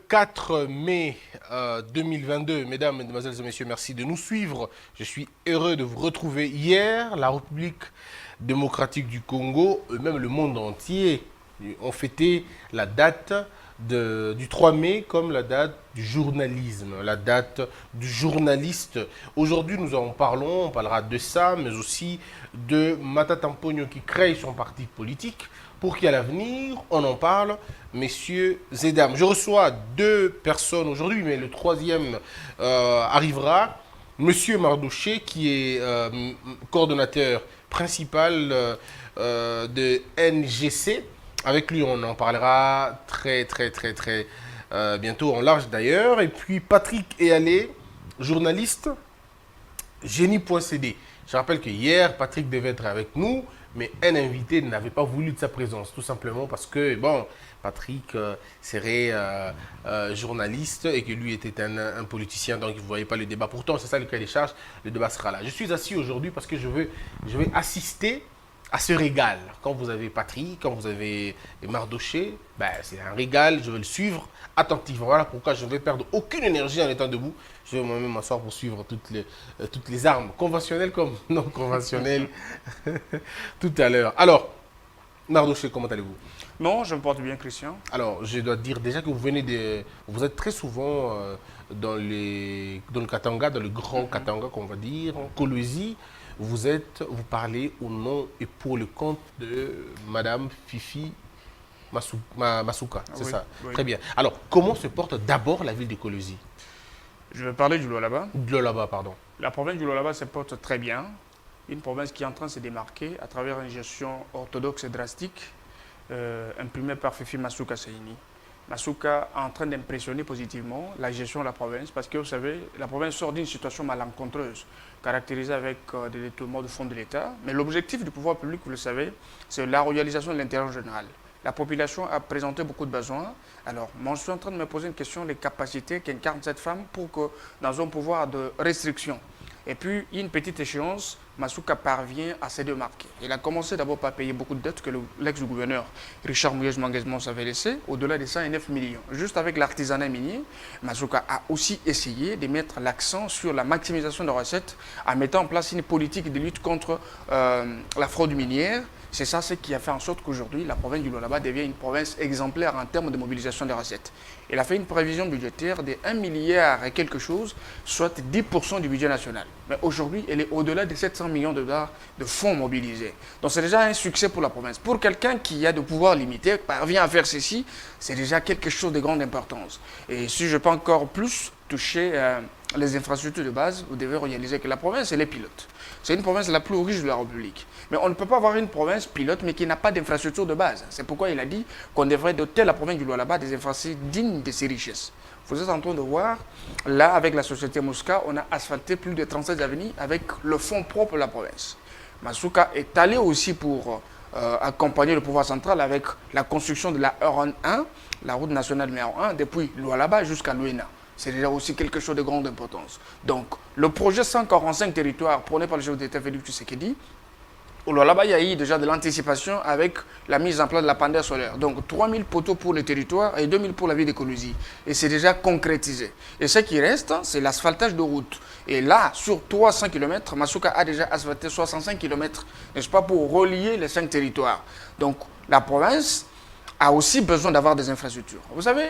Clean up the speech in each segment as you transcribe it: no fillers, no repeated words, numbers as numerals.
4 mai 2022. Mesdames, Mesdemoiselles et Messieurs, merci de nous suivre. Je suis heureux de vous retrouver. Hier, la République démocratique du Congo, et même le monde entier, ont fêté la date du 3 mai comme la date du journalisme, la date du journaliste. Aujourd'hui, nous en parlons, on parlera de ça, mais aussi de Matata Mponyo qui crée son parti politique. Pour qu'à l'avenir, on en parle, messieurs et dames. Je reçois deux personnes aujourd'hui, mais le troisième arrivera. Monsieur Mardouché, qui est coordonnateur principal de NGC. Avec lui, on en parlera très bientôt en large d'ailleurs. Et puis Patrick Eyalé, journaliste, génie.cd. Je rappelle que hier, Patrick devait être avec nous, mais un invité n'avait pas voulu de sa présence, tout simplement parce que, bon, Patrick serait journaliste et que lui était un politicien, donc il ne voyait pas le débat. Pourtant, c'est ça le cas des charges, le débat sera là. Je suis assis aujourd'hui parce que je vais assister à ce régal. Quand vous avez Patrick, quand vous avez Mardoché, ben, c'est un régal, je vais le suivre attentivement. Voilà pourquoi je ne vais perdre aucune énergie en étant debout. Je vais moi-même m'asseoir pour suivre toutes les armes, conventionnelles comme non conventionnelles, tout à l'heure. Alors, Mardoché, comment allez-vous? Non, je me porte bien, Christian. Alors, je dois dire déjà que vous êtes très souvent dans le Katanga, dans le grand Katanga, qu'on va dire, en Kolwezi. Vous parlez au nom et pour le compte de Madame Fifi Masuka, c'est Oui, ça? oui. Très bien. Alors, comment se porte d'abord la ville de Kolwezi? Je vais parler du Lualaba. De Lualaba, pardon. La province du Lualaba se porte très bien. Une province qui est en train de se démarquer à travers une gestion orthodoxe et drastique imprimée par Fifi Masuka Saini. Masuka est en train d'impressionner positivement la gestion de la province parce que vous savez, la province sort d'une situation malencontreuse, caractérisée avec des détournements de fonds de l'État. Mais l'objectif du pouvoir public, vous le savez, c'est la royalisation de l'intérêt général. La population a présenté beaucoup de besoins. Alors, moi, je suis en train de me poser une question, les capacités qu'incarne cette femme pour que, dans un pouvoir de restriction, et puis, une petite échéance, Masuka parvient à se démarquer. Il a commencé d'abord par payer beaucoup de dettes que l'ex-gouverneur Richard Mouyej-Manguesmons avait laissées, au-delà de 109 millions. Juste avec l'artisanat minier, Masuka a aussi essayé de mettre l'accent sur la maximisation de recettes en mettant en place une politique de lutte contre la fraude minière. C'est ça ce qui a fait en sorte qu'aujourd'hui, la province du Lualaba devient une province exemplaire en termes de mobilisation des recettes. Il a fait une prévision budgétaire de 1 milliard et quelque chose, soit 10% du budget national. Mais aujourd'hui, elle est au-delà de 700 millions de dollars de fonds mobilisés. Donc c'est déjà un succès pour la province. Pour quelqu'un qui a de pouvoir limité, parvient à faire ceci, c'est déjà quelque chose de grande importance. Et si je peux encore plus toucher les infrastructures de base, vous devez réaliser que la province, elle est pilote. C'est une province la plus riche de la République. Mais on ne peut pas avoir une province pilote, mais qui n'a pas d'infrastructure de base. C'est pourquoi il a dit qu'on devrait doter la province du Lualaba des infrastructures dignes de ses richesses. Vous êtes en train de voir, là, avec la société Mosca, on a asphalté plus de 37 avenues avec le fonds propre de la province. Masuka est allé aussi pour accompagner le pouvoir central avec la construction de la RN1, la route nationale numéro 1, depuis Lualaba jusqu'à Luena. C'est déjà aussi quelque chose de grande importance. Donc, le projet 145 territoires prôné par le chef d'État Félix Tshisekedi, là-bas, il y a eu déjà de l'anticipation avec la mise en place de la pandaire solaire. Donc, 3000 poteaux pour le territoire et 2000 pour la ville de Kolwezi. Et c'est déjà concrétisé. Et ce qui reste, c'est l'asphaltage de route. Et là, sur 300 km, Masuka a déjà asphalté 65 km, n'est-ce pas, pour relier les 5 territoires. Donc, la province a aussi besoin d'avoir des infrastructures. Vous savez,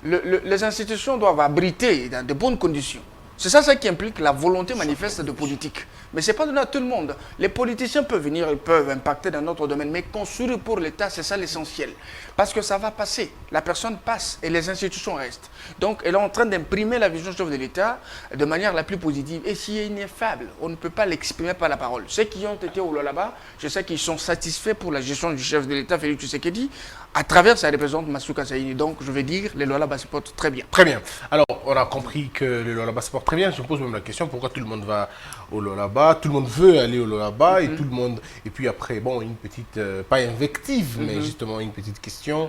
les institutions doivent abriter dans de bonnes conditions. C'est ça qui implique la volonté manifeste de politique. Mais ce n'est pas donné à tout le monde. Les politiciens peuvent venir, ils peuvent impacter dans notre domaine, mais construire pour l'État, c'est ça l'essentiel. Parce que ça va passer. La personne passe et les institutions restent. Donc, elle est en train d'imprimer la vision du chef de l'État de manière la plus positive. Et si elle est ineffable, on ne peut pas l'exprimer par la parole. Ceux qui ont été au Lualaba, je sais qu'ils sont satisfaits pour la gestion du chef de l'État, Félix Tshisekedi, à travers sa représentante Masuka Saini. Donc, je vais dire, les Lualaba se portent très bien. Très bien. Alors, on a compris que le Lualaba se porte très bien. Je me pose même la question, pourquoi tout le monde va au Lualaba? Tout le monde veut aller au Lualaba et tout le monde... Et puis après, bon, une petite... pas invective, mais justement une petite question.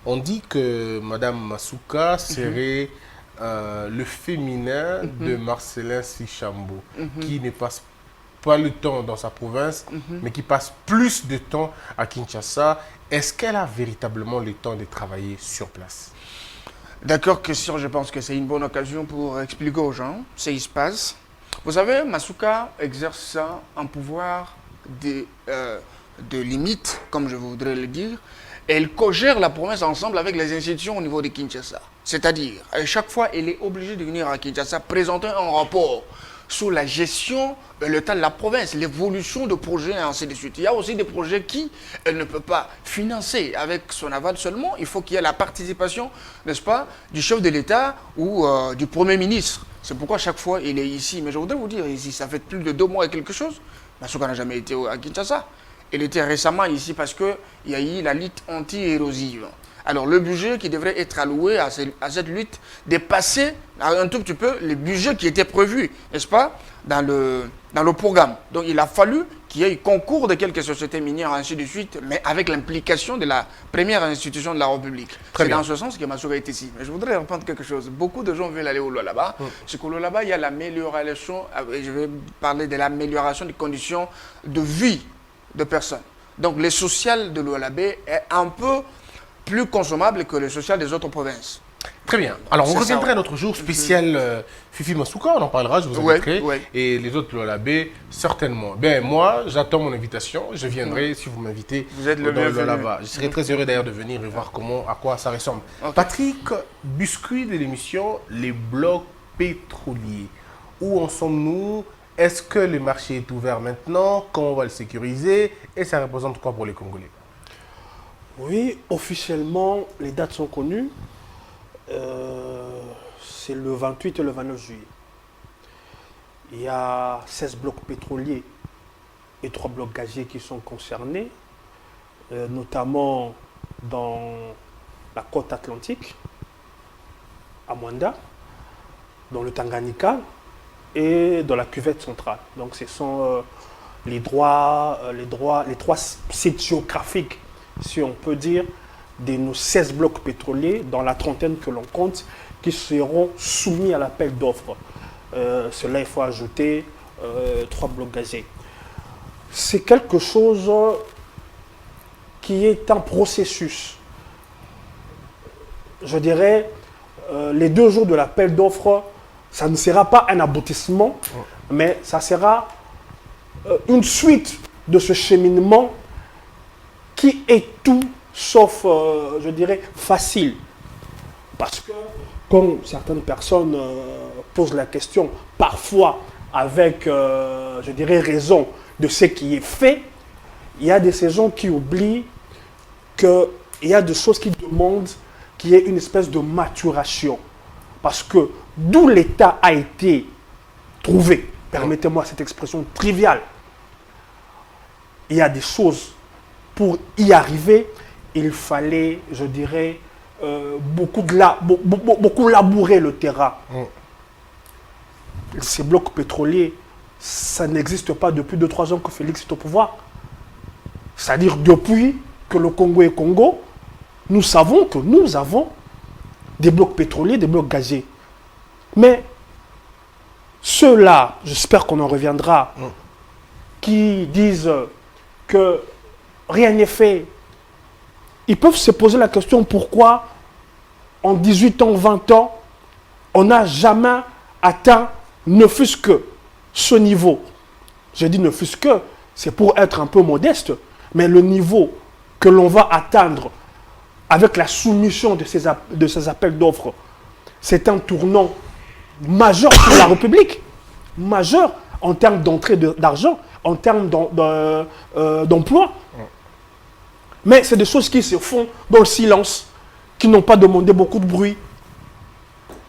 On dit que Madame Masuka serait le féminin de Marcelin Sichambo, qui ne passe pas le temps dans sa province, mais qui passe plus de temps à Kinshasa. Est-ce qu'elle a véritablement le temps de travailler sur place? D'accord, question, je pense que c'est une bonne occasion pour expliquer aux gens ce qui se passe. Vous savez, Masuka exerce un pouvoir de limite, comme je voudrais le dire. Elle co-gère la province ensemble avec les institutions au niveau de Kinshasa. C'est-à-dire, à chaque fois, elle est obligée de venir à Kinshasa présenter un rapport sur la gestion, l'état de la province, l'évolution de projets, et ainsi de suite. Il y a aussi des projets qu'elle ne peut pas financer avec son aval seulement. Il faut qu'il y ait la participation, n'est-ce pas, du chef de l'État ou du Premier ministre. C'est pourquoi chaque fois, il est ici. Mais je voudrais vous dire, ici, ça fait plus de 2 mois et quelque chose. Masuka n'a jamais été à Kinshasa. Elle était récemment ici parce qu'il y a eu la lutte anti-érosive. Alors, le budget qui devrait être alloué à cette lutte dépassait un tout petit peu le budget qui était prévu, n'est-ce pas, dans le programme. Donc, il a fallu qu'il y ait un concours de quelques sociétés minières, ainsi de suite, mais avec l'implication de la première institution de la République. C'est dans ce sens que Masuka est ici. Mais je voudrais reprendre quelque chose. Beaucoup de gens veulent aller au Lualaba. C'est qu'au Lualaba, il y a l'amélioration, je vais parler de l'amélioration des conditions de vie de personnes. Donc, le social de Lualaba est un peu plus consommable que le social des autres provinces. Très bien. Alors, on reviendra à notre jour spécial Fifi Masuka, on en parlera, je vous inviterai. Et les autres Lualabé, certainement. Ben, moi, j'attends mon invitation. Je viendrai si vous m'invitez. Vous êtes le bienvenu. Là-bas. Je serai très heureux d'ailleurs de venir et voir à quoi ça ressemble. Patrick Buscuit de l'émission Les Blocs Pétroliers. Où en sommes-nous? Est-ce que le marché est ouvert maintenant? Comment on va le sécuriser? Et ça représente quoi pour les Congolais? Oui, officiellement, les dates sont connues. C'est le 28 et le 29 juillet. Il y a 16 blocs pétroliers et 3 blocs gaziers qui sont concernés, notamment dans la côte atlantique, à Mwanda, dans le Tanganyika et dans la cuvette centrale. Donc ce sont les trois sites géographiques, si on peut dire, de nos 16 blocs pétroliers, dans la trentaine que l'on compte, qui seront soumis à l'appel d'offres. Cela, il faut ajouter 3 blocs gaziers. C'est quelque chose qui est un processus. Je dirais, les 2 jours de l'appel d'offres, ça ne sera pas un aboutissement, mais ça sera une suite de ce cheminement qui est tout sauf, je dirais, facile. Parce que, comme certaines personnes posent la question, parfois avec, je dirais, raison de ce qui est fait, il y a des saisons qui oublient qu'il y a des choses qui demandent qu'il y ait une espèce de maturation. Parce que d'où l'État a été trouvé, permettez-moi cette expression triviale, il y a des choses, pour y arriver, il fallait, je dirais, beaucoup labourer le terrain. Ces blocs pétroliers, ça n'existe pas depuis 2-3 ans que Félix est au pouvoir. C'est-à-dire depuis que le Congo est Congo, nous savons que nous avons des blocs pétroliers, des blocs gaziers. Mais ceux-là, j'espère qu'on en reviendra, qui disent que rien n'est fait, ils peuvent se poser la question pourquoi en 18 ans, 20 ans, on n'a jamais atteint ne fût-ce que ce niveau. Je dis ne fût-ce que, c'est pour être un peu modeste, mais le niveau que l'on va atteindre avec la soumission de ces appels d'offres, c'est un tournant majeur pour la République, majeur en termes d'entrée d'argent, en termes d'emploi. Mais c'est des choses qui se font dans le silence, qui n'ont pas demandé beaucoup de bruit.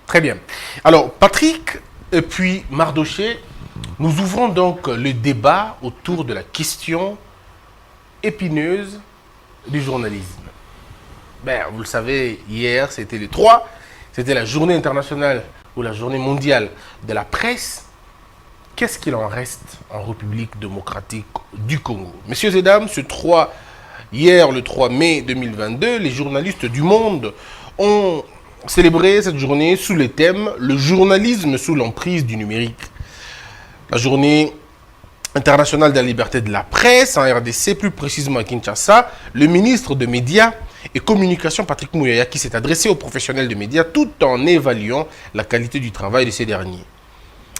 Très bien. Alors, Patrick et puis Mardoché, nous ouvrons donc le débat autour de la question épineuse du journalisme. Ben, vous le savez, hier, c'était le 3, c'était la journée internationale ou la journée mondiale de la presse. Qu'est-ce qu'il en reste en République démocratique du Congo? Messieurs et dames, hier, le 3 mai 2022, les journalistes du monde ont célébré cette journée sous le thème « Le journalisme sous l'emprise du numérique ». La journée internationale de la liberté de la presse, en RDC, plus précisément à Kinshasa, le ministre des Médias et communication, Patrick Mouyaya, qui s'est adressé aux professionnels de médias tout en évaluant la qualité du travail de ces derniers.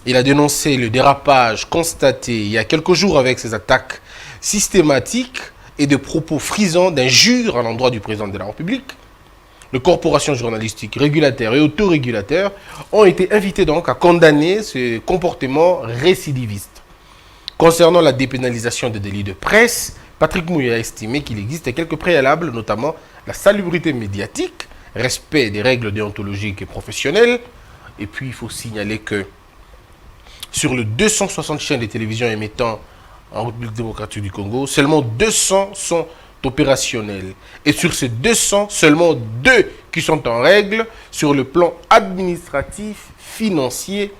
Il a dénoncé le dérapage constaté il y a quelques jours avec ses attaques systématiques et de propos frisants d'injures à l'endroit du président de la République. Les corporations journalistiques, régulateurs et autorégulateurs ont été invités donc à condamner ce comportement récidiviste. Concernant la dépénalisation des délits de presse, Patrick Mouyaya a estimé qu'il existe quelques préalables, notamment la salubrité médiatique, respect des règles déontologiques et professionnelles. Et puis il faut signaler que sur les 260 chaînes de télévision émettant en République démocratique du Congo, seulement 200 sont opérationnels. Et sur ces 200, seulement 2 qui sont en règle sur le plan administratif, financier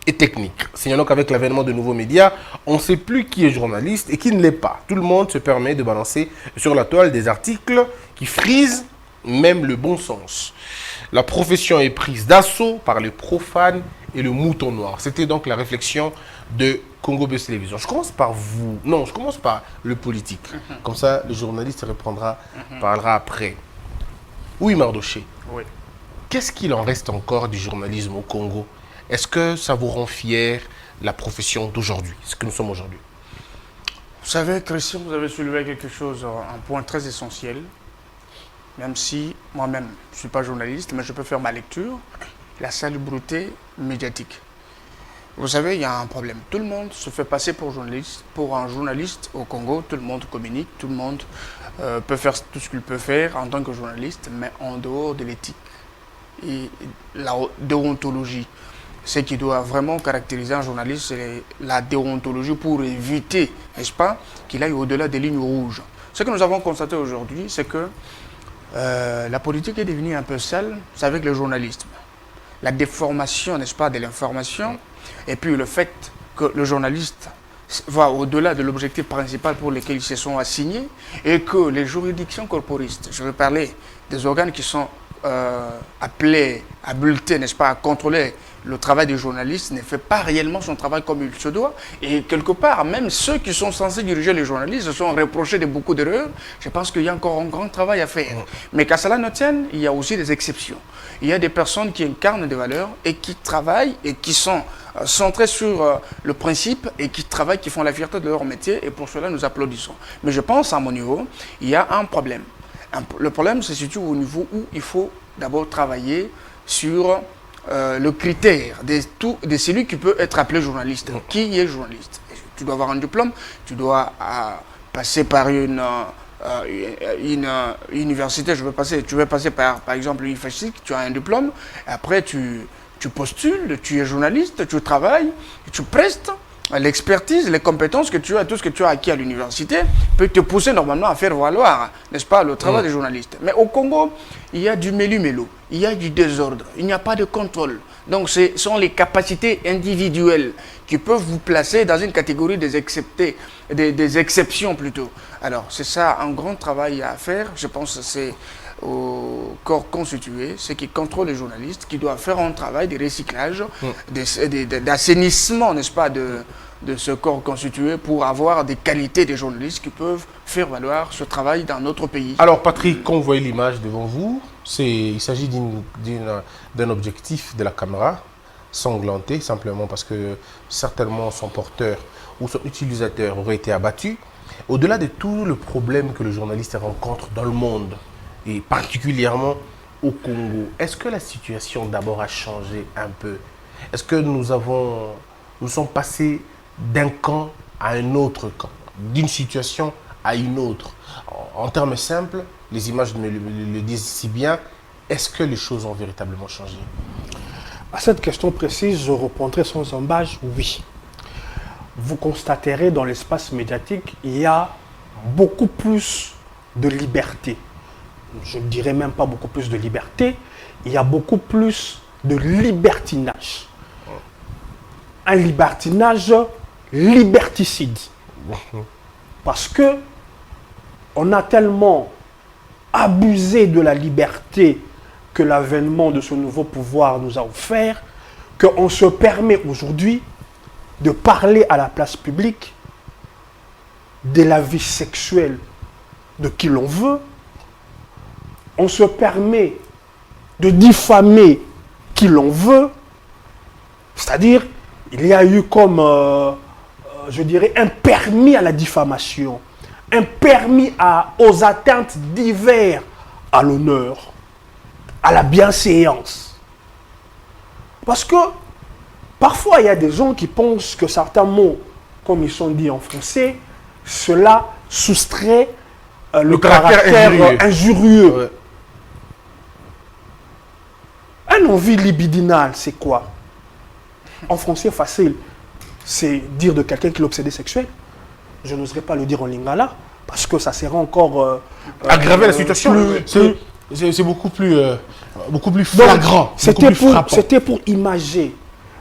et technique. Signalons qu'avec l'avènement de nouveaux médias, on ne sait plus qui est journaliste et qui ne l'est pas. Tout le monde se permet de balancer sur la toile des articles qui frisent même le bon sens. La profession est prise d'assaut par les profanes et le mouton noir. C'était donc la réflexion de Congo Buzz Télévision. Je commence par vous. Non, je commence par le politique. Comme ça, le journaliste parlera après. Oui, Mardoché. Oui. Qu'est-ce qu'il en reste encore du journalisme au Congo? Est-ce que ça vous rend fier, la profession d'aujourd'hui, ce que nous sommes aujourd'hui? Vous savez, Christian, vous avez soulevé quelque chose, un point très essentiel. Même si moi-même, je ne suis pas journaliste, mais je peux faire ma lecture. La salubrité médiatique. Vous savez, il y a un problème. Tout le monde se fait passer pour un journaliste au Congo. Tout le monde communique, tout le monde peut faire tout ce qu'il peut faire en tant que journaliste, mais en dehors de l'éthique et la déontologie. Ce qui doit vraiment caractériser un journaliste, c'est la déontologie pour éviter, n'est-ce pas, qu'il aille au-delà des lignes rouges. Ce que nous avons constaté aujourd'hui, c'est que la politique est devenue un peu sale, c'est avec le journalisme. La déformation, n'est-ce pas, de l'information, et puis le fait que le journaliste va au-delà de l'objectif principal pour lequel ils se sont assignés, et que les juridictions corporistes, je veux parler des organes qui sont appelés à bulleter, n'est-ce pas, à contrôler le travail des journalistes, ne fait pas réellement son travail comme il se doit. Et quelque part, même ceux qui sont censés diriger les journalistes se sont reprochés de beaucoup d'erreurs. Je pense qu'il y a encore un grand travail à faire. Mais qu'à cela ne tienne, il y a aussi des exceptions. Il y a des personnes qui incarnent des valeurs et qui travaillent et qui sont centrées sur le principe et qui travaillent, qui font la fierté de leur métier. Et pour cela, nous applaudissons. Mais je pense, à mon niveau, il y a un problème. Le problème se situe au niveau où il faut d'abord travailler sur le critère de celui qui peut être appelé journaliste. Qui est journaliste? Tu dois avoir un diplôme, tu dois passer par une université, tu veux passer par exemple l'université, tu as un diplôme, après tu postules, tu es journaliste, tu travailles, tu prestes. L'expertise, les compétences que tu as, tout ce que tu as acquis à l'université peut te pousser normalement à faire valoir, n'est-ce pas, le travail des journalistes. Mais au Congo, il y a du mélu-mélo, il y a du désordre, il n'y a pas de contrôle. Donc ce sont les capacités individuelles qui peuvent vous placer dans une catégorie des exceptions plutôt. Alors c'est ça un grand travail à faire, je pense que c'est au corps constitué, ceux qui contrôlent les journalistes, qui doivent faire un travail de recyclage, d'assainissement, n'est-ce pas, de ce corps constitué pour avoir des qualités des journalistes qui peuvent faire valoir ce travail dans notre pays. Alors Patrick, quand vous voyez l'image devant vous, il s'agit d'un objectif de la caméra sanglanté, simplement parce que certainement son porteur ou son utilisateur aurait été abattu. Au-delà de tout le problème que le journaliste rencontre dans le monde, et particulièrement au Congo, est-ce que la situation d'abord a changé un peu? Est-ce que nous sommes passés d'un camp à un autre camp, d'une situation à une autre? En termes simples, les images le disent si bien, est-ce que les choses ont véritablement changé? À cette question précise, je répondrai sans embâche, oui. Vous constaterez dans l'espace médiatique, il y a beaucoup plus de liberté. Je ne dirais même pas beaucoup plus de liberté, il y a beaucoup plus de libertinage. Un libertinage liberticide. Parce que on a tellement abusé de la liberté que l'avènement de ce nouveau pouvoir nous a offert, qu'on se permet aujourd'hui de parler à la place publique de la vie sexuelle de qui l'on veut, on se permet de diffamer qui l'on veut, c'est-à-dire, il y a eu comme, je dirais, un permis à la diffamation, un permis aux atteintes diverses à l'honneur, à la bienséance. Parce que, parfois, il y a des gens qui pensent que certains mots, comme ils sont dits en français, cela soustrait le caractère injurieux. Ouais. Un envie libidinale, c'est quoi? En français facile, c'est dire de quelqu'un qui est l'obsédé sexuel. Je n'oserais pas le dire en lingala, parce que ça serait encore... aggraver la situation. C'est beaucoup plus flagrant. C'était pour imager.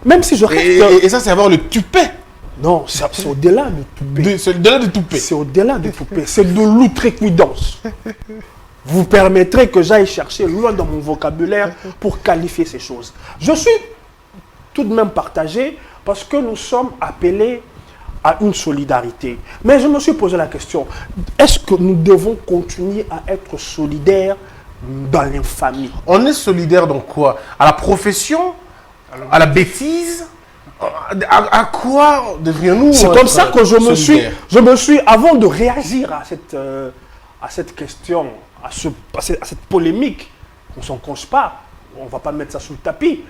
Même si je reste... Et ça, c'est avoir le tupet. Non, c'est au-delà du tupet. C'est au-delà du tupet. C'est au-delà du tupet. C'est de l'outrecuidance. Vous permettrez que j'aille chercher loin dans mon vocabulaire pour qualifier ces choses. Je suis tout de même partagé parce que nous sommes appelés à une solidarité. Mais je me suis posé la question, est-ce que nous devons continuer à être solidaires dans l'infamie? On est solidaire dans quoi? À la profession? À la bêtise? À quoi devrions-nous? C'est comme ça que je me suis, avant de réagir à cette question, à cette polémique, on ne s'en cache pas, on ne va pas mettre ça sous le tapis,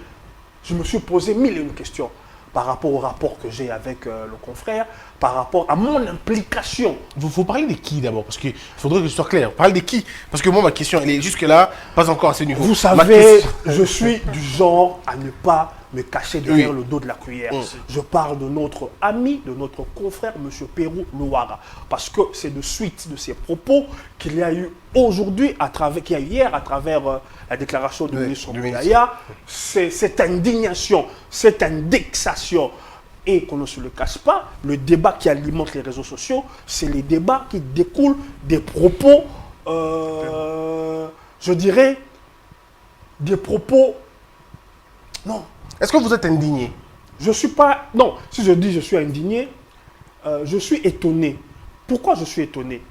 je me suis posé mille et une questions par rapport au rapport que j'ai avec le confrère, par rapport à mon implication. Il faut parler de qui d'abord? Parce qu'il faudrait que je sois clair. Parle de qui? Parce que moi, ma question, elle est jusque-là, pas encore à ce niveau. Vous savez, je suis du genre à ne pas me cacher derrière le dos de la cuillère. Je parle de notre ami, de notre confrère, M. Pérou Louara. Parce que c'est de suite de ces propos qu'il y a eu aujourd'hui, qu'il y a eu hier, à travers la déclaration du ministre Mouyaya, cette indignation, cette indexation. Et qu'on ne se le cache pas, le débat qui alimente les réseaux sociaux, c'est les débats qui découlent des propos, je dirais, des propos... Non. Est-ce que vous êtes indigné? Je ne suis pas... Non, si je dis je suis indigné, je suis étonné. Pourquoi je suis étonné?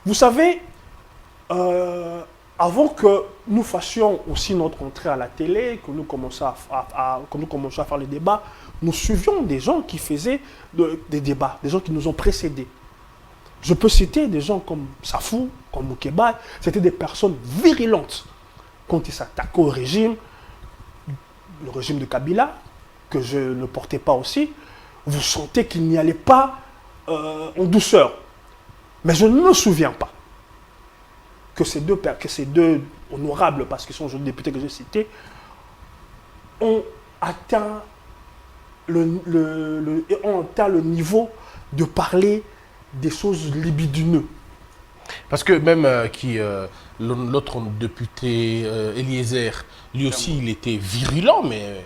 Vous savez, avant que nous fassions aussi notre entrée à la télé, que nous commencions à faire les débats, nous suivions des gens qui faisaient des débats, des gens qui nous ont précédés. Je peux citer des gens comme Safou, comme Moukeba, c'était des personnes virulentes quand ils s'attaquaient au régime, le régime de Kabila, que je ne portais pas aussi. Vous sentez qu'il n'y allait pas en douceur. Mais je ne me souviens pas que ces deux honorables, parce qu'ils sont aujourd'hui députés que j'ai cités, ont atteint le niveau de parler des choses libidineuses. Parce que même l'autre député, Eliezer, lui aussi, il était virulent, mais...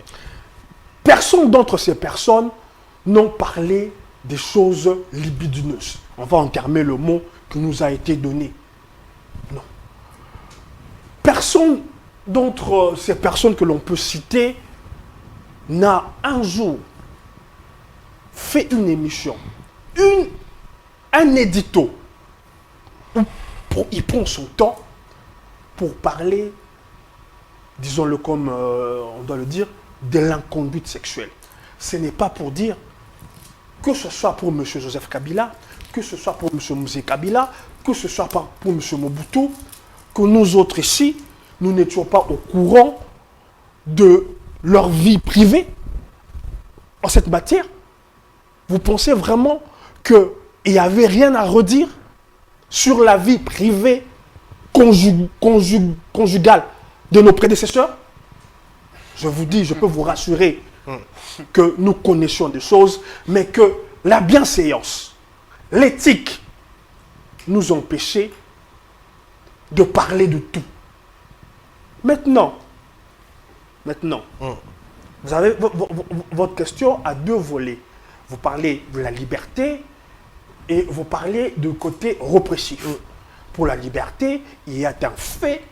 Personne d'entre ces personnes n'ont parlé des choses libidineuses. On va enterrer le mot qui nous a été donné. Non. Personne d'entre ces personnes que l'on peut citer n'a un jour fait une émission, un édito, il prend son temps pour parler, disons-le comme on doit le dire, de l'inconduite sexuelle. Ce n'est pas pour dire que ce soit pour M. Joseph Kabila, que ce soit pour M. Mouzé Kabila, que ce soit pour M. Mobutu, que nous autres ici, nous n'étions pas au courant de leur vie privée en cette matière. Vous pensez vraiment qu'il n'y avait rien à redire sur la vie privée conjugale de nos prédécesseurs? Je vous dis, je peux vous rassurer que nous connaissions des choses, mais que la bienséance, l'éthique nous empêchait de parler de tout. Maintenant, vous avez votre question à deux volets. Vous parlez de la liberté et vous parlez du côté répressif. Pour la liberté, il y a un fait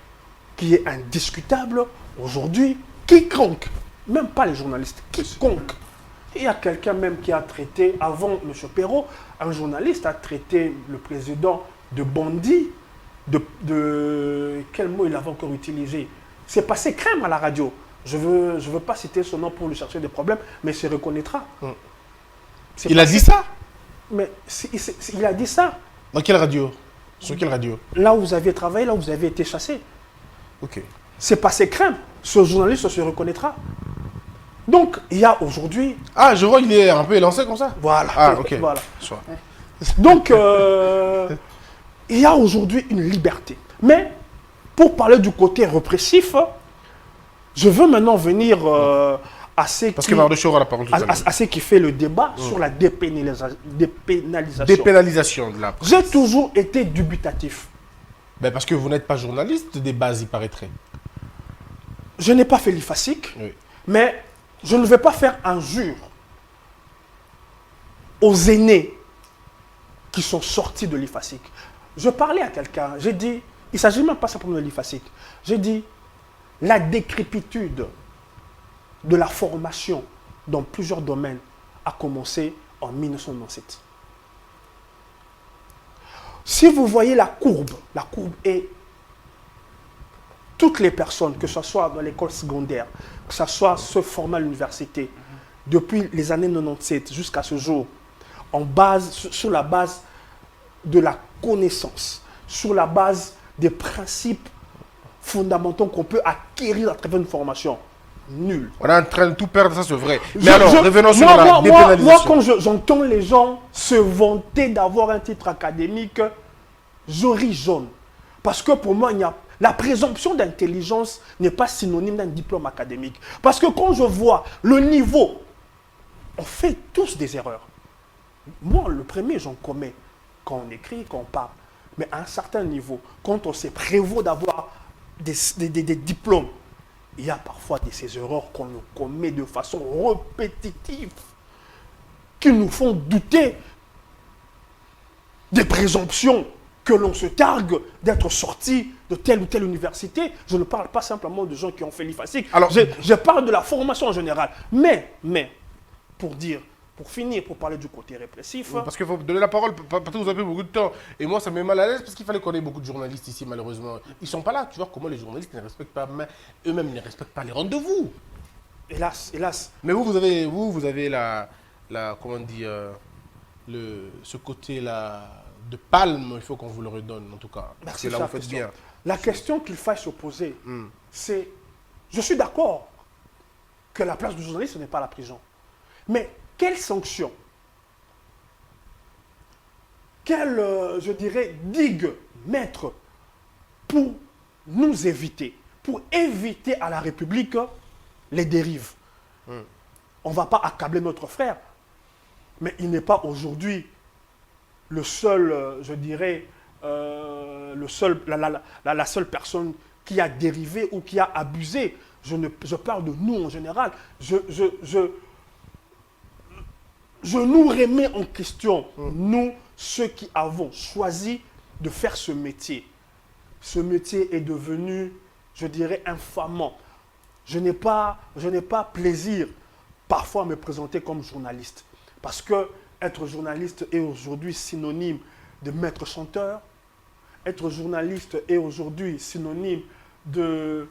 qui est indiscutable aujourd'hui. Quiconque, même pas les journalistes, quiconque. Il y a quelqu'un même qui a traité, avant M. Perrault, un journaliste a traité le président de bandit quel mot il avait encore utilisé? C'est passé crème à la radio. Je veux pas citer son nom pour lui chercher des problèmes, mais il se reconnaîtra. Il a dit ça? Mais il a dit ça. Dans quelle radio? Sur quelle radio? Là où vous aviez travaillé, là où vous avez été chassé. Ok. C'est passé crème. Ce journaliste se reconnaîtra. Donc, il y a aujourd'hui... Ah, je vois, il est un peu élancé comme ça. Voilà. Ah, ok. Voilà. Soit. Donc, il y a aujourd'hui une liberté. Mais, pour parler du côté répressif, je veux maintenant venir à ce Parce que Mardochou aura la parole tout à l'heure. à ce qui fait le débat sur la dépénalisation. Dépénalisation de la presse. J'ai toujours été dubitatif. Ben parce que vous n'êtes pas journaliste des bases, il paraîtrait. Je n'ai pas fait l'IFASIC, Oui. mais je ne vais pas faire injure aux aînés qui sont sortis de l'IFASIC. Je parlais à quelqu'un, j'ai dit, il ne s'agit même pas simplement de l'IFASIC, j'ai dit, la décrépitude de la formation dans plusieurs domaines a commencé en 1997. Si vous voyez la courbe est toutes les personnes, que ce soit dans l'école secondaire, que ce soit se former à l'université, depuis les années 97 jusqu'à ce jour, sur la base de la connaissance, sur la base des principes fondamentaux qu'on peut acquérir à travers une formation. Nul. On est en train de tout perdre, ça c'est vrai. Mais alors, revenons sur la moi, dépénalisation. quand j'entends les gens se vanter d'avoir un titre académique, je ris jaune. Parce que pour moi, la présomption d'intelligence n'est pas synonyme d'un diplôme académique. Parce que quand je vois le niveau, on fait tous des erreurs. Moi, le premier, j'en commets quand on écrit, quand on parle. Mais à un certain niveau, quand on se prévaut d'avoir des diplômes, il y a parfois ces erreurs qu'on commet de façon répétitive qui nous font douter des présomptions que l'on se targue d'être sorti de telle ou telle université. Je ne parle pas simplement de gens qui ont fait l'IFASIC. Alors, je parle de la formation en général. Mais, pour finir, pour parler du côté répressif... Oui, parce qu'il faut donner la parole, parce que vous avez beaucoup de temps. Et moi, ça me met mal à l'aise parce qu'il fallait qu'on ait beaucoup de journalistes ici, malheureusement. Ils ne sont pas là. Tu vois comment les journalistes ne respectent pas, eux-mêmes ne respectent pas les rendez-vous. Hélas, hélas. Mais vous avez comment dire, ce côté-là de palme, il faut qu'on vous le redonne, en tout cas. Parce que là, vous faites bien. La question qu'il faille se poser, c'est... Je suis d'accord que la place du journaliste, ce n'est pas la prison. Mais quelles sanctions, quelle, je dirais, digue mettre pour nous éviter, pour éviter à la République les dérives? On ne va pas accabler notre frère, mais il n'est pas aujourd'hui le seul, je dirais, la seule personne qui a dérivé ou qui a abusé. Je parle de nous en général. Je nous remets en question, nous, ceux qui avons choisi de faire ce métier. Ce métier est devenu, je dirais, infamant. Je n'ai pas plaisir parfois à me présenter comme journaliste. Parce que être journaliste est aujourd'hui synonyme de maître chanteur. Être journaliste est aujourd'hui synonyme de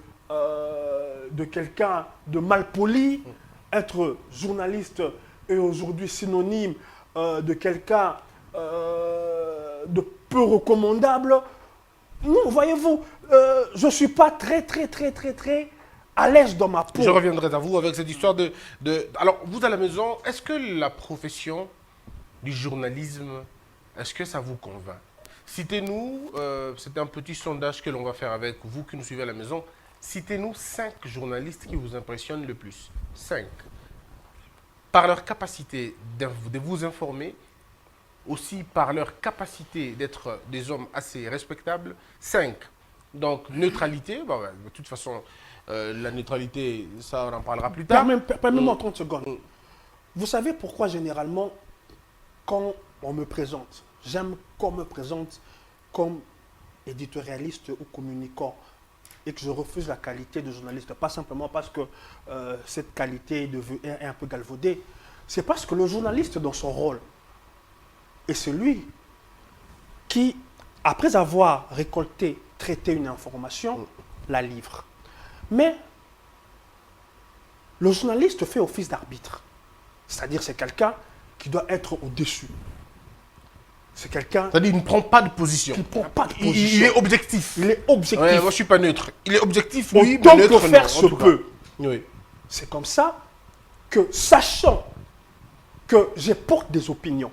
quelqu'un de mal poli. Être journaliste est aujourd'hui synonyme de quelqu'un de peu recommandable. Non, voyez-vous, je ne suis pas très à l'aise dans ma peau. Je reviendrai à vous avec cette histoire de... Alors, vous à la maison, est-ce que la profession du journalisme, est-ce que ça vous convainc? Citez-nous, c'est un petit sondage que l'on va faire avec vous qui nous suivez à la maison. Citez-nous 5 journalistes qui vous impressionnent le plus. 5. Par leur capacité de vous informer, aussi par leur capacité d'être des hommes assez respectables. 5. Donc, neutralité. Bon, de toute façon, la neutralité, ça, on en parlera plus tard. Permettez-moi 30 secondes. Vous savez pourquoi, généralement, quand on me présente, j'aime qu'on me présente comme éditorialiste ou communicant et que je refuse la qualité de journaliste, pas simplement parce que cette qualité est un peu galvaudée, c'est parce que le journaliste dans son rôle est celui qui après avoir récolté, traité une information, la livre. Mais le journaliste fait office d'arbitre. C'est-à-dire c'est quelqu'un qui doit être au-dessus. C'est quelqu'un C'est-à-dire qu'il ne prend pas de position. qui ne prend pas de Il position. est objectif. Il est objectif. Ouais, moi, je ne suis pas neutre. Il est objectif, oui, Autant mais que neutre, faire non, en se tout cas. peut. Oui. C'est comme ça que, sachant que je porte des opinions,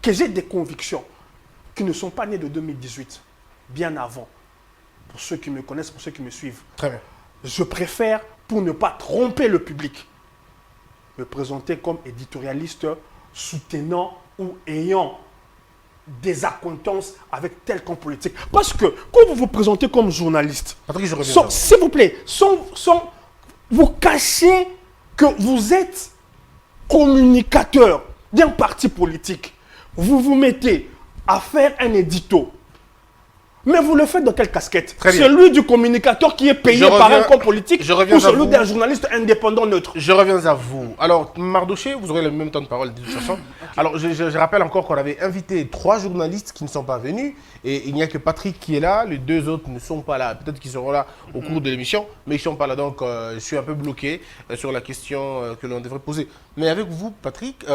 que j'ai des convictions qui ne sont pas nées de 2018, bien avant, pour ceux qui me connaissent, pour ceux qui me suivent, Très bien. je préfère, pour ne pas tromper le public, me présenter comme éditorialiste soutenant ou ayant des acquaintances avec tel camp politique. Parce que quand vous vous présentez comme journaliste, Patrick, je reviens. vers vous. s'il vous plaît, vous cachez que vous êtes communicateur d'un parti politique. Vous vous mettez à faire un édito. Mais vous le faites dans quelle casquette? Très bien. Celui du communicateur qui est payé Je par reviens- un camp politique je reviens ou à celui vous. d'un journaliste indépendant neutre? Je reviens à vous. Alors, Mardoché, vous aurez le même temps de parole de toute façon. Alors, je rappelle encore qu'on avait invité 3 journalistes qui ne sont pas venus. Et il n'y a que Patrick qui est là. Les 2 autres ne sont pas là. Peut-être qu'ils seront là au cours de l'émission, mais ils ne sont pas là. Donc, je suis un peu bloqué sur la question que l'on devrait poser. Mais avec vous, Patrick,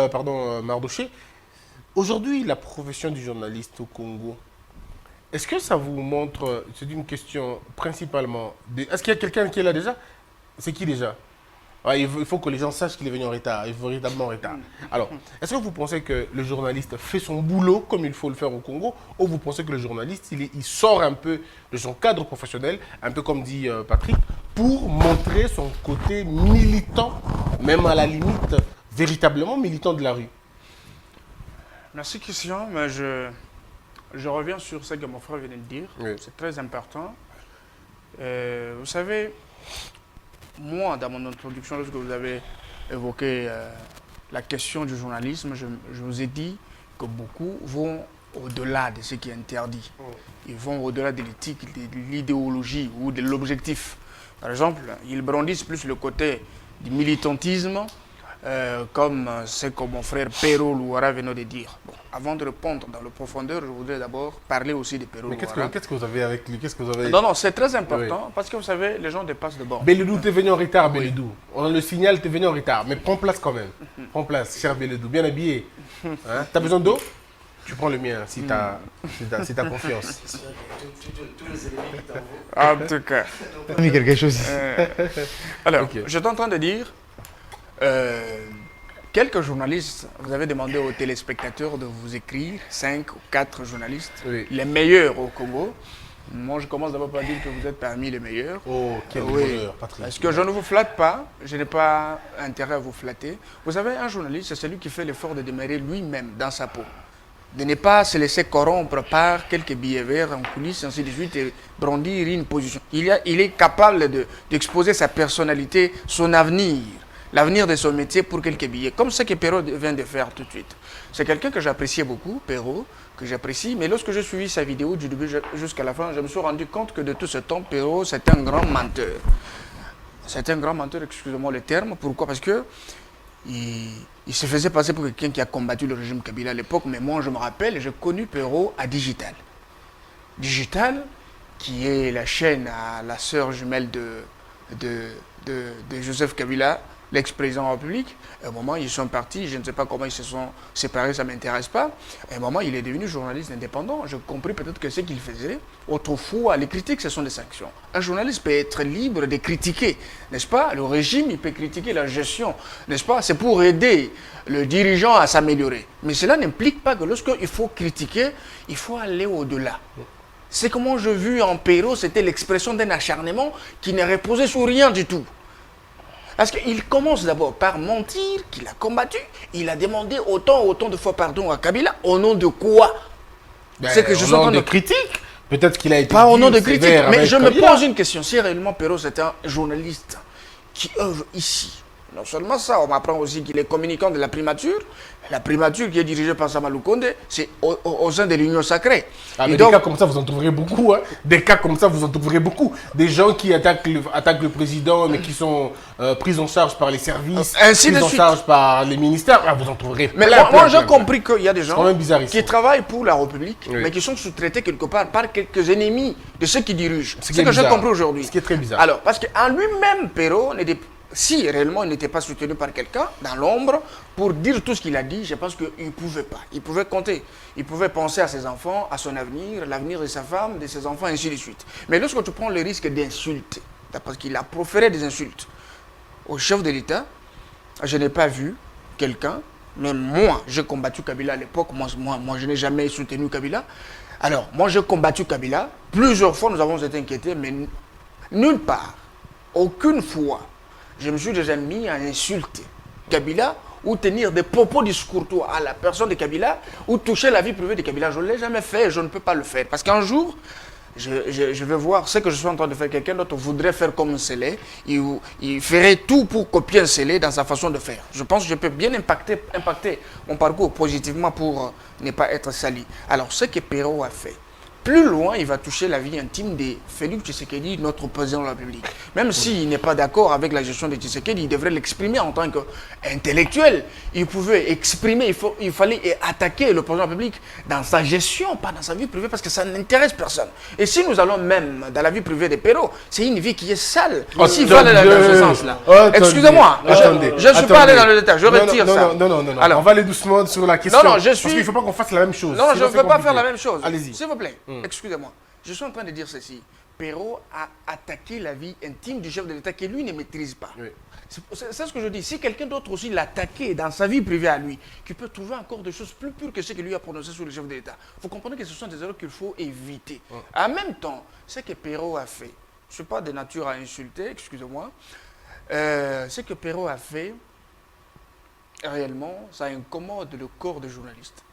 Mardoché, aujourd'hui, la profession du journaliste au Congo, est-ce que ça vous montre, c'est une question principalement, est-ce qu'il y a quelqu'un qui est là déjà? C'est qui déjà? Ouais, il faut que les gens sachent qu'il est venu en retard, il est véritablement en retard. Alors, est-ce que vous pensez que le journaliste fait son boulot comme il faut le faire au Congo, ou vous pensez que le journaliste, il sort un peu de son cadre professionnel, un peu comme dit Patrick, pour montrer son côté militant, même à la limite, véritablement militant de la rue? Merci Christian, mais je reviens sur ce que mon frère vient de dire. Oui. C'est très important. Vous savez, moi, dans mon introduction, lorsque vous avez évoqué la question du journalisme, je vous ai dit que beaucoup vont au-delà de ce qui est interdit. Ils vont au-delà de l'éthique, de l'idéologie ou de l'objectif. Par exemple, ils brandissent plus le côté du militantisme, comme ce que mon frère Pero Louara venait de dire. Bon, avant de répondre dans le profondeur, je voudrais d'abord parler aussi de Pero Mais Louara. qu'est-ce que vous avez avec lui? Qu'est-ce que vous avez... Non, non, c'est très important parce que vous savez, les gens dépassent de bord. Bélédou, t'es venu en retard, Bélédou. On le signale, t'es venu en retard. Mais prends place quand même. Prends place, cher Bélédou. Bien habillé. Hein? T'as besoin d'eau? Tu prends le mien, si t'as confiance. En tout cas. mis quelque chose. Alors, Ok. j'étais en train de dire, quelques journalistes, vous avez demandé aux téléspectateurs de vous écrire, 5 ou 4 journalistes, Oui. les meilleurs au Congo. Moi, je commence d'abord par dire que vous êtes parmi les meilleurs. Oh, quel Oui. bonheur, Patrick. Parce que je ne vous flatte pas, je n'ai pas intérêt à vous flatter. Vous savez, un journaliste, c'est celui qui fait l'effort de demeurer lui-même dans sa peau. De ne pas se laisser corrompre par quelques billets verts en coulisses, ainsi de suite, et brandir une position. Il est capable d'exposer sa personnalité, son avenir, l'avenir de son métier pour quelques billets, comme ce que Perrault vient de faire tout de suite. C'est quelqu'un que j'appréciais beaucoup, Perrault, que j'apprécie, mais lorsque j'ai suivi sa vidéo du début jusqu'à la fin, je me suis rendu compte que de tout ce temps, Perrault, c'est un grand menteur. C'est un grand menteur, excusez-moi le terme. Pourquoi? Parce que il se faisait passer pour quelqu'un qui a combattu le régime Kabila à l'époque, mais moi je me rappelle, j'ai connu Perrault à Digital. Digital, qui est la chaîne à la sœur jumelle de Joseph Kabila, l'ex-président de la République. À un moment, ils sont partis, je ne sais pas comment ils se sont séparés, ça ne m'intéresse pas. À un moment, il est devenu journaliste indépendant. J'ai compris peut-être que ce qu'il faisait, autrefois, les critiques, ce sont des sanctions. Un journaliste peut être libre de critiquer, n'est-ce pas? Le régime, il peut critiquer la gestion, n'est-ce pas? C'est pour aider le dirigeant à s'améliorer. Mais cela n'implique pas que lorsqu'il faut critiquer, il faut aller au-delà. C'est comment j'ai vu en Perrault, c'était l'expression d'un acharnement qui ne reposait sur rien du tout. Parce qu'il commence d'abord par mentir qu'il a combattu. Il a demandé autant de fois pardon à Kabila. Au nom de quoi? C'est que je suis en train de critique. Peut-être qu'il a été pas au nom de dur, critique, sévère mais avec je me Kabila. pose une question. Si réellement Perrault c'est un journaliste qui œuvre ici, Non seulement ça, on m'apprend aussi qu'il est communicant de la primature. La primature qui est dirigée par Samalou Condé, c'est au sein de l'Union sacrée. Ah, mais donc, des cas comme ça, vous en trouverez beaucoup. Hein. Des cas comme ça, vous en trouverez beaucoup. Des gens qui attaquent le président, mais qui sont pris en charge par les services, ainsi pris de en suite. charge par les ministères. Ah, vous en trouverez mais plein, moi, plein, j'ai plein, compris qu'il y a des gens quand même bizarre ici. qui travaillent pour la République, Oui. mais qui sont sous-traités quelque part par quelques ennemis de ceux qui dirigent. Ce C'est qui est ce que j'ai bizarre. compris aujourd'hui. Ce qui est très bizarre. Alors, parce qu'en lui-même, Perrault, si réellement il n'était pas soutenu par quelqu'un dans l'ombre pour dire tout ce qu'il a dit, je pense qu'il ne pouvait pas. Il pouvait compter. Il pouvait penser à ses enfants, à son avenir, l'avenir de sa femme, de ses enfants, ainsi de suite. Mais lorsque tu prends le risque d'insulter, parce qu'il a proféré des insultes au chef de l'État, je n'ai pas vu quelqu'un, même moi, j'ai combattu Kabila à l'époque, moi je n'ai jamais soutenu Kabila. Alors, moi j'ai combattu Kabila, plusieurs fois nous avons été inquiétés, mais nulle part, aucune fois, je me suis déjà mis à insulter Kabila ou tenir des propos discourtois à la personne de Kabila ou toucher la vie privée de Kabila. Je ne l'ai jamais fait et je ne peux pas le faire. Parce qu'un jour, je vais voir ce que je suis en train de faire. Quelqu'un d'autre voudrait faire comme un Sélé. Il ferait tout pour copier un Sélé dans sa façon de faire. Je pense que je peux bien impacter mon parcours positivement pour ne pas être sali. Alors, ce que Perrault a fait, plus loin, il va toucher la vie intime de Félix Tshisekedi, notre président de la République. Même s'il n'est pas d'accord avec la gestion de Tshisekedi, il devrait l'exprimer en tant qu'intellectuel. Il pouvait exprimer, il fallait attaquer le président de la République dans sa gestion, pas dans sa vie privée, parce que ça n'intéresse personne. Et si nous allons même dans la vie privée de Perrault, c'est une vie qui est sale. S'il va aller dans ce sens-là. Excusez-moi, je ne suis pas allé dans le détail, je retire ça. Non. Alors, on va aller doucement sur la question. Non, Parce qu'il ne faut pas qu'on fasse la même chose. Non, je Sinon, ne c'est veux pas compliqué. faire la même chose. Allez-y. S'il vous plaît, excusez-moi. Je suis en train de dire ceci. Perrault a attaqué la vie intime du chef de l'État que lui ne maîtrise pas. Oui. C'est ce que je dis. Si quelqu'un d'autre aussi l'attaquait dans sa vie privée à lui, qui peut trouver encore des choses plus pures que ce que lui a prononcé sur le chef de l'État, vous comprenez que ce sont des erreurs qu'il faut éviter. En même temps, ce que Perrault a fait, je ne suis pas de nature à insulter, excusez-moi, ce que Perrault a fait, réellement, ça incommode le corps des journalistes.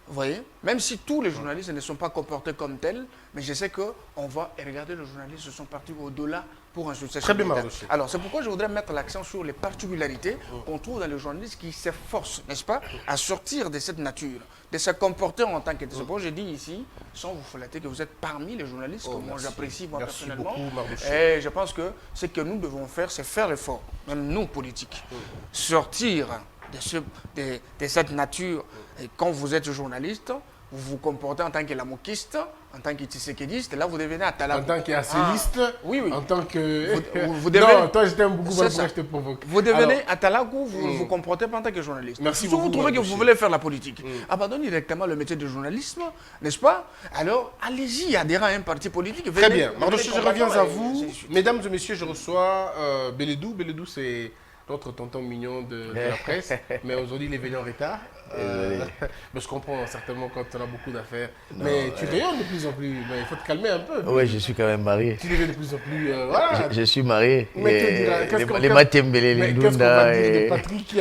Vous voyez, même si tous les journalistes ne sont pas comportés comme tels, mais je sais qu'on va regarder, les journalistes sont partis au-delà pour insulter. Très bien, Mardoché. Alors, c'est pourquoi je voudrais mettre l'accent sur les particularités qu'on trouve dans les journalistes qui s'efforcent, n'est-ce pas, à sortir de cette nature, de se comporter en tant que tel. C'est pourquoi je dis ici, sans vous flatter, que vous êtes parmi les journalistes que moi j'apprécie moi personnellement. Beaucoup, Mardoché. Et je pense que ce que nous devons faire, c'est faire l'effort, même nous, politiques, sortir de cette nature. Et quand vous êtes journaliste, vous vous comportez en tant que lamokiste, en tant que tshisekédiste, là vous devenez Atala. En tant qu'asséiste, oui. en tant que... Vous devenez... Non, toi je t'aime beaucoup, C'est pourquoi ça. je te provoque. Vous devenez Atalakou, vous vous comportez pas en tant que journaliste. Merci si beaucoup, vous trouvez que Mardoché. vous voulez faire la politique, abandonnez directement le métier de journalisme, n'est-ce pas? Alors, allez-y, adhérez à un parti politique. Très venez- bien. Mardoché, je venez reviens combattre à et vous. ainsi de suite. Mesdames et messieurs, je reçois Beledou. Beledou, c'est notre tonton mignon de la presse. Mais aujourd'hui, il est venu en retard. Mais je comprends certainement quand on a beaucoup d'affaires. Mais tu rayonnes de plus en plus. Mais il faut te calmer un peu. Oui, je suis quand même marié. Tu deviens de plus en plus... voilà. Je suis marié. Mais que Et dira- qu'est-ce qu'on- les Matembele, Mais les qu'est-ce qu'on va Ndunda. dire de et- Patrick qui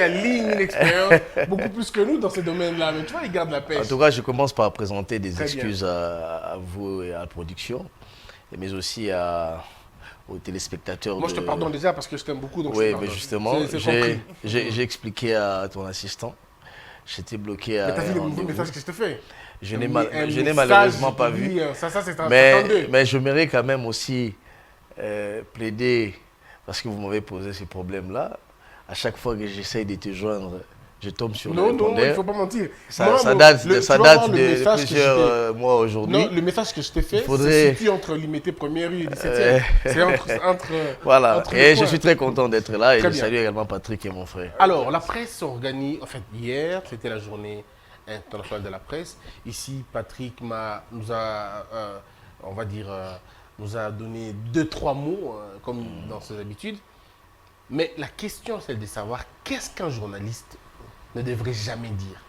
a une expérience beaucoup plus que nous dans ce domaine-là. Mais tu vois, il garde la En pêche. tout cas, je commence par présenter des Très excuses à vous et à la production, mais aussi aux téléspectateurs. Moi, je te pardonne déjà parce que je t'aime beaucoup. Donc je Oui, te mais pardonne. justement, C'est compris. j'ai expliqué à ton assistant. J'étais bloqué à Mais t'as vu un le nouveau rendez-vous. message que je te fais? Je Un n'ai message, malheureusement je pas te vu. dis, Ça, c'est un 52. Mais je m'aimerais quand même aussi plaider, parce que vous m'avez posé ces problèmes-là. À chaque fois que j'essaye de te joindre, je tombe sur le Non, il ne répondeur. faut pas mentir. Ça, Moi, ça mon- date, le- ça tu vas date voir le de message que je plusieurs t'ai- mois aujourd'hui. Non, le message que je t'ai fait, faudrait- se situe entre Limité 1er rue et 17e. C'est entre Voilà, entre les et je points. suis très content d'être là et Très je bien. salue également Patrick et mon frère. Alors, la presse organise... En fait, hier, c'était la journée internationale de la presse. Ici, Patrick nous a, on va dire, nous a donné 2-3 mots, comme dans ses habitudes. Mais la question, c'est de savoir qu'est-ce qu'un journaliste ne devrait jamais dire.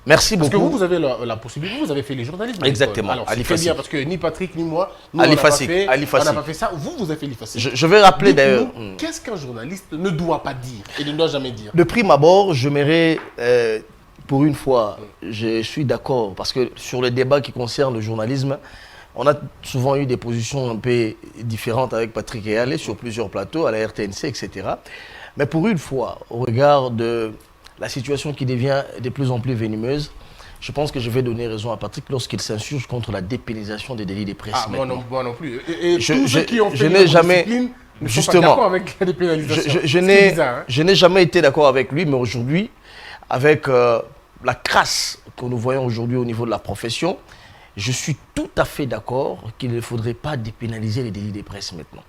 Merci Parce que beaucoup. vous avez la possibilité, vous avez fait les journalistes. Exactement, Alors, c'est Ali très Fassi. bien parce que ni Patrick ni moi, nous, Ali on n'a pas Fassi, fait- Ali on Fassi. n'a pas fait ça. Vous avez fait l'IFACI. Je vais rappeler d'ailleurs. Qu'est-ce qu'un journaliste ne doit pas dire et ne doit jamais dire? De prime abord, j'aimerais, pour une fois, je suis d'accord, parce que sur le débat qui concerne le journalisme, On a souvent eu des positions un peu différentes avec Patrick Eyalé sur plusieurs plateaux, à la RTNC, etc. Mais pour une fois, au regard de la situation qui devient de plus en plus venimeuse, je pense que je vais donner raison à Patrick lorsqu'il s'insurge contre la dépénalisation des délits de presse. Ah, moi non plus. Et Je- tous je- ceux qui ont je fait n'ai les jamais- disciplines ne sont pas justement, d'accord avec la dépénalisation. Je C'est bizarre, hein. n'ai jamais été d'accord avec lui, mais aujourd'hui, avec la crasse que nous voyons aujourd'hui au niveau de la profession, je suis tout à fait d'accord qu'il ne faudrait pas dépénaliser les délits de presse maintenant.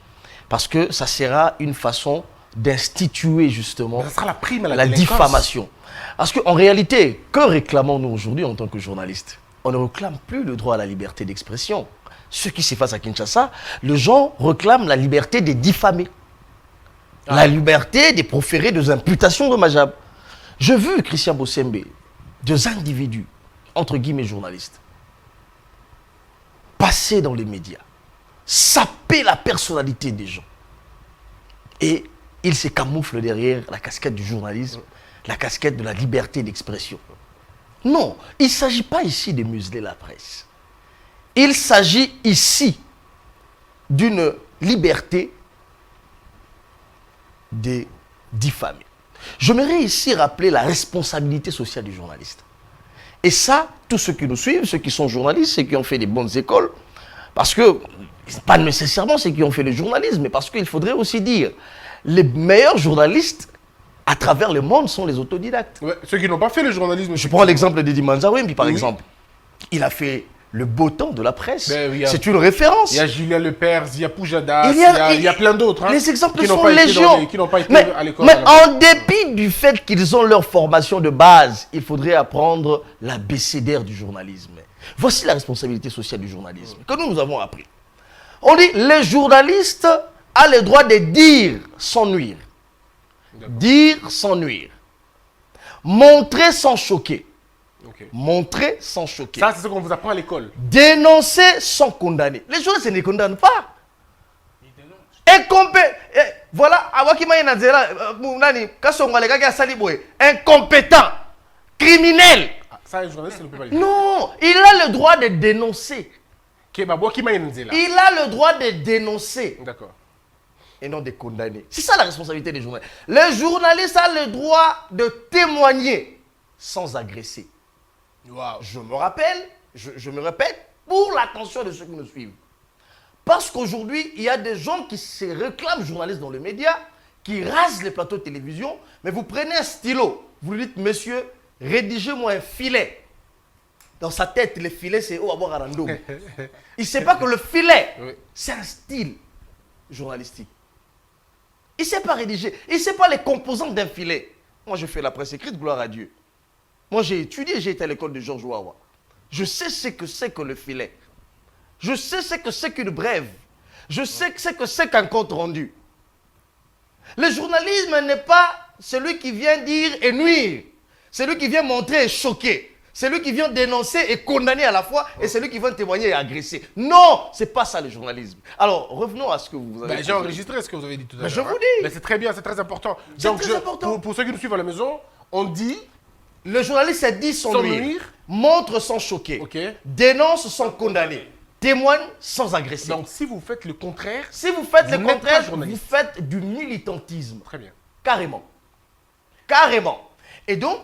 Parce que ça sera une façon d'instituer justement Ça sera la prime à la la délinquance. diffamation. Parce qu'en réalité, que réclamons-nous aujourd'hui en tant que journalistes? On ne réclame plus le droit à la liberté d'expression. Ce qui se passe à Kinshasa, les gens réclament la liberté de diffamer. La liberté de proférer des imputations dommageables. J'ai vu Christian Bossembe, des individus, entre guillemets journalistes, passer dans les médias, saper la personnalité des gens. Et il se camoufle derrière la casquette du journalisme, la casquette de la liberté d'expression. Non, il ne s'agit pas ici de museler la presse. Il s'agit ici d'une liberté de diffamer. J'aimerais ici rappeler la responsabilité sociale du journaliste. Et ça, tous ceux qui nous suivent, ceux qui sont journalistes, ceux qui ont fait des bonnes écoles, parce que, pas nécessairement ceux qui ont fait le journalisme, mais parce qu'il faudrait aussi dire, les meilleurs journalistes à travers le monde sont les autodidactes. Ouais, ceux qui n'ont pas fait le journalisme. Je prends l'exemple de Dimanza Wembi, par Oui. exemple. Il a fait le beau temps de la presse. Ben oui, c'est une référence. Il y a Julien Lepers, il y a Poujada, Il il y a plein d'autres. hein, Les exemples qui n'ont sont pas été légion. qui n'ont pas été mais à l'école. mais à la- en dépit du fait qu'ils ont leur formation de base, il faudrait apprendre l'abécédaire du journalisme. Voici la responsabilité sociale du journalisme que nous avons appris. On dit les journalistes ont le droit de dire sans nuire. Dire sans nuire. Montrer sans choquer. Ok. Montrer sans choquer. Ça, c'est ce qu'on vous apprend à l'école. Dénoncer sans condamner. Les journalistes ne condamnent pas. Voilà, incompétent, criminel. Ah, ça, un journaliste ne peut pas le dire. Non, il a le droit de dénoncer. Kebabo, qui m'a dit là. Il a le droit de dénoncer D'accord. et non de condamner. C'est ça la responsabilité des journalistes. Les journalistes ont le droit de témoigner sans agresser. Waouh. Je me rappelle, je me répète, pour l'attention de ceux qui nous suivent. Parce qu'aujourd'hui, il y a des gens qui se réclament journalistes dans les médias, qui rasent les plateaux de télévision, mais vous prenez un stylo, vous lui dites, monsieur, rédigez-moi un filet. Dans sa tête, le filet, c'est au avoir random. Il ne sait pas que le filet, Oui. c'est un style journalistique. Il ne sait pas rédiger. Il ne sait pas les composants d'un filet. Moi, je fais la presse écrite, gloire à Dieu. Moi, j'ai étudié, j'ai été à l'école de Georges Ouawa. Je sais ce que c'est que le filet. Je sais ce que c'est qu'une brève. Je sais ce que c'est qu'un compte rendu. Le journalisme n'est pas celui qui vient dire et nuire. C'est lui qui vient montrer et choquer. C'est lui qui vient dénoncer et condamner à la fois. Et c'est lui qui vient témoigner et agresser. Non, c'est pas ça le journalisme. Alors, revenons à ce que vous avez Ben, j'ai posé. enregistré ce que vous avez dit tout à l'heure. je vous hein. dis. Mais c'est très bien, c'est très important. C'est très important. Pour ceux qui nous suivent à la maison, on dit Le journaliste a dit sans Sans nuire, nuire. montre sans choquer, Ok. dénonce sans condamner, témoigne sans agresser. donc si vous faites le contraire, Si vous faites Vous le n'êtes pas contraire, vous journaliste. faites du militantisme. très bien. Carrément. Carrément. Et donc,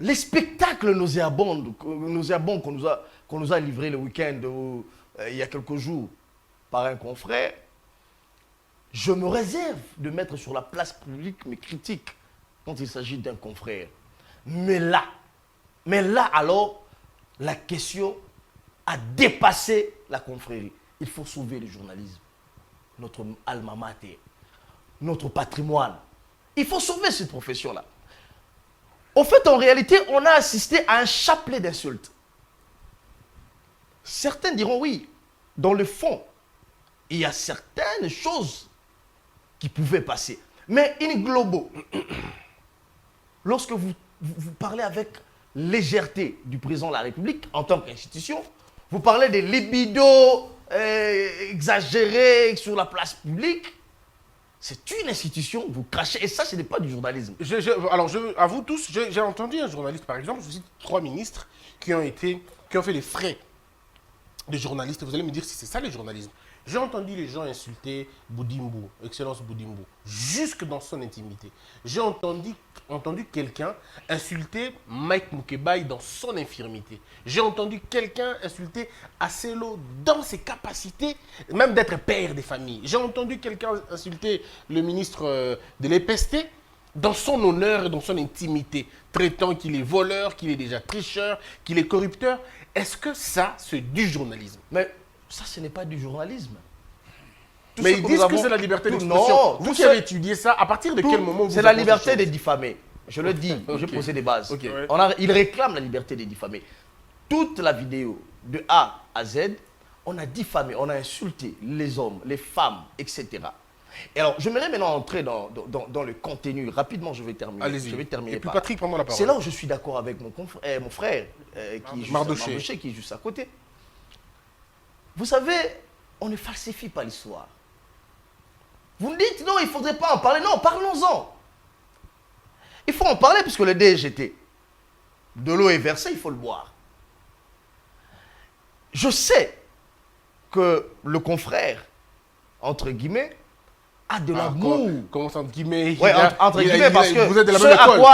les spectacles nauséabonds qu'on nous a livrés le week-end, il y a quelques jours, par un confrère, je me réserve de mettre sur la place publique mes critiques quand il s'agit d'un confrère. Mais là alors, la question a dépassé la confrérie. Il faut sauver le journalisme, notre alma mater, notre patrimoine. Il faut sauver cette profession-là. Au fait, en réalité, on a assisté à un chapelet d'insultes. Certains diront oui. Dans le fond, il y a certaines choses qui pouvaient passer. Mais in globo, lorsque vous parlez avec légèreté du président de la République en tant qu'institution, vous parlez des libidos exagérés sur la place publique, c'est une institution, vous crachez, et ça, ce n'est pas du journalisme. Alors, à vous tous, j'ai entendu un journaliste, par exemple, je cite 3 ministres qui ont fait les frais de journalistes, vous allez me dire si c'est ça le journalisme. J'ai entendu les gens insulter Boudimbo, Excellence Boudimbo, jusque dans son intimité. J'ai entendu quelqu'un insulter Mike Mukebai dans son infirmité. J'ai entendu quelqu'un insulter Acelo dans ses capacités, même d'être père des familles. J'ai entendu quelqu'un insulter le ministre de l'EPST dans son honneur et dans son intimité, traitant qu'il est voleur, qu'il est déjà tricheur, qu'il est corrupteur. Est-ce que ça, c'est du journalisme? Mais ça, ce n'est pas du journalisme. Tout Mais ce ils que disent nous que avons- c'est la liberté tout- d'expression. Non, Vous tout qui ce- avez étudié ça, à partir de quel moment vous C'est la apprenez liberté ces de choses? diffamer. Je le dis, j'ai Ok. posé des bases. Ok. Ouais. Il réclame la liberté de diffamer. Toute la vidéo, de A à Z, on a diffamé, on a insulté les hommes, les femmes, etc. Et alors, je j'aimerais maintenant entrer dans le contenu. Rapidement, je vais terminer. Allez-y. Je vais terminer Et puis par- Patrick, prends-moi la parole. C'est là où je suis d'accord avec mon frère, qui est juste, Mardoché. qui est juste à côté. Vous savez, on ne falsifie pas l'histoire. Vous me dites, non, il ne faudrait pas en parler. Non, parlons-en. Il faut en parler puisque le dé est jeté. De l'eau est versée, il faut le boire. Je sais que le confrère, entre guillemets, a de l'amour. Comment ça, entre guillemets? Ouais, entre guillemets, parce que vous êtes de la ce même école.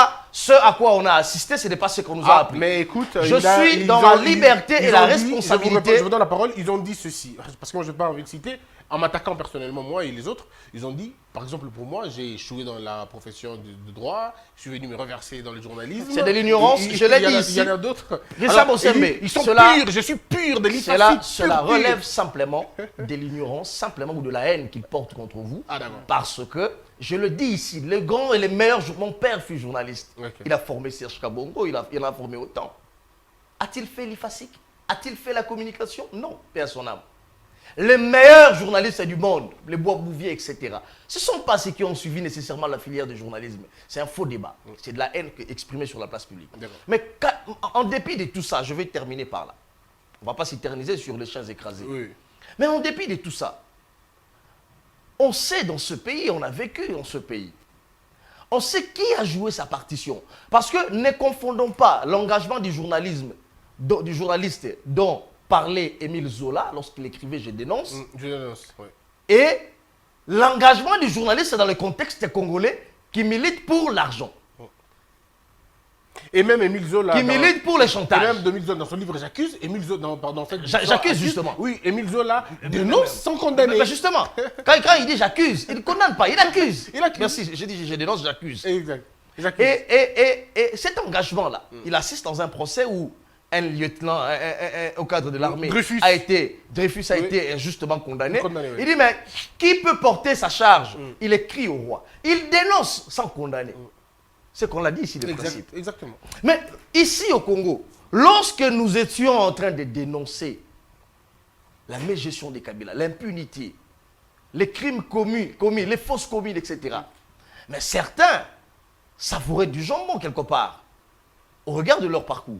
à quoi on a assisté, ce n'est pas ce qu'on nous a Ah, appris. mais écoute, Je suis dans la liberté et la responsabilité. Je vous donne la parole. Ils ont dit ceci, parce que moi je n'ai pas envie de citer, en m'attaquant personnellement, moi et les autres, ils ont dit, par exemple pour moi, j'ai échoué dans la profession de droit, je suis venu me reverser dans le journalisme. C'est de l'ignorance, Et- je l'ai il y en a- dit ici. Il y en a d'autres. Richard Alors, Bossembe, ils sont cela- purs, je suis pur de Cela, l'hypocrite. cela relève simplement de l'ignorance, simplement ou de la haine qu'il porte contre vous. Ah, d'accord. Parce que, je le dis ici, les grands et les meilleurs, mon père fut journaliste. Ok. Il a formé Serge Kabongo, il en a formé autant. A-t-il fait l'IFASIC? A-t-il fait la communication? Non, paix à son âme. Les meilleurs journalistes du monde, les Bois-Bouvier, etc. Ce ne sont pas ceux qui ont suivi nécessairement la filière du journalisme. C'est un faux débat. C'est de la haine exprimée sur la place publique. D'accord. Mais en dépit de tout ça, je vais terminer par là. On ne va pas s'éterniser sur les chiens écrasés. Oui. Mais en dépit de tout ça, on sait dans ce pays, on a vécu dans ce pays. On sait qui a joué sa partition. Parce que ne confondons pas l'engagement du journalisme, du journaliste dont parlait Émile Zola lorsqu'il écrivait « Je dénonce » Je dénonce, ouais. et l'engagement du journaliste dans le contexte congolais qui milite pour l'argent, Et même Émile Zola. qui milite pour les Et chantages. même Émile Zola, dans son livre J'accuse, Émile Zola, pardon, en fait, J'accuse, justement. Oui, Émile Zola dénonce sans condamner. Mais justement, quand il dit j'accuse, il ne condamne pas, il accuse. Il accuse. Merci, j'ai dit je dénonce, j'accuse. Exact. J'accuse. Et cet engagement-là, il assiste dans un procès où un lieutenant au cadre de l'armée Dreyfus. a été Oui. injustement condamné. Condamné, oui. Il dit, mais qui peut porter sa charge? Il écrit au roi. Il dénonce sans condamner. C'est qu'on l'a dit ici, le principe. Exactement. Mais ici au Congo, lorsque nous étions en train de dénoncer la mégestion des Kabila, l'impunité, les crimes commis, les fausses communes, etc., mais certains savouraient du jambon quelque part, au regard de leur parcours.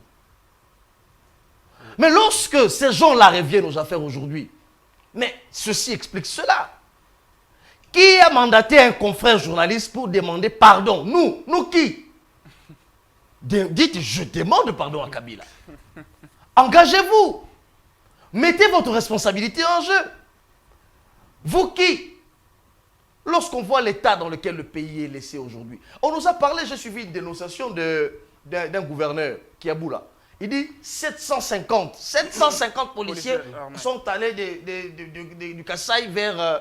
Mais lorsque ces gens-là reviennent aux affaires aujourd'hui, mais ceci explique cela. Qui a mandaté un confrère journaliste pour demander pardon? Nous qui? Dites, je demande pardon à Kabila. Engagez-vous. Mettez votre responsabilité en jeu. Vous qui? Lorsqu'on voit l'état dans lequel le pays est laissé aujourd'hui, on nous a parlé, j'ai suivi une dénonciation d'un gouverneur qui est à Boula. Il dit 750 policiers armés. sont allés du Kasaï vers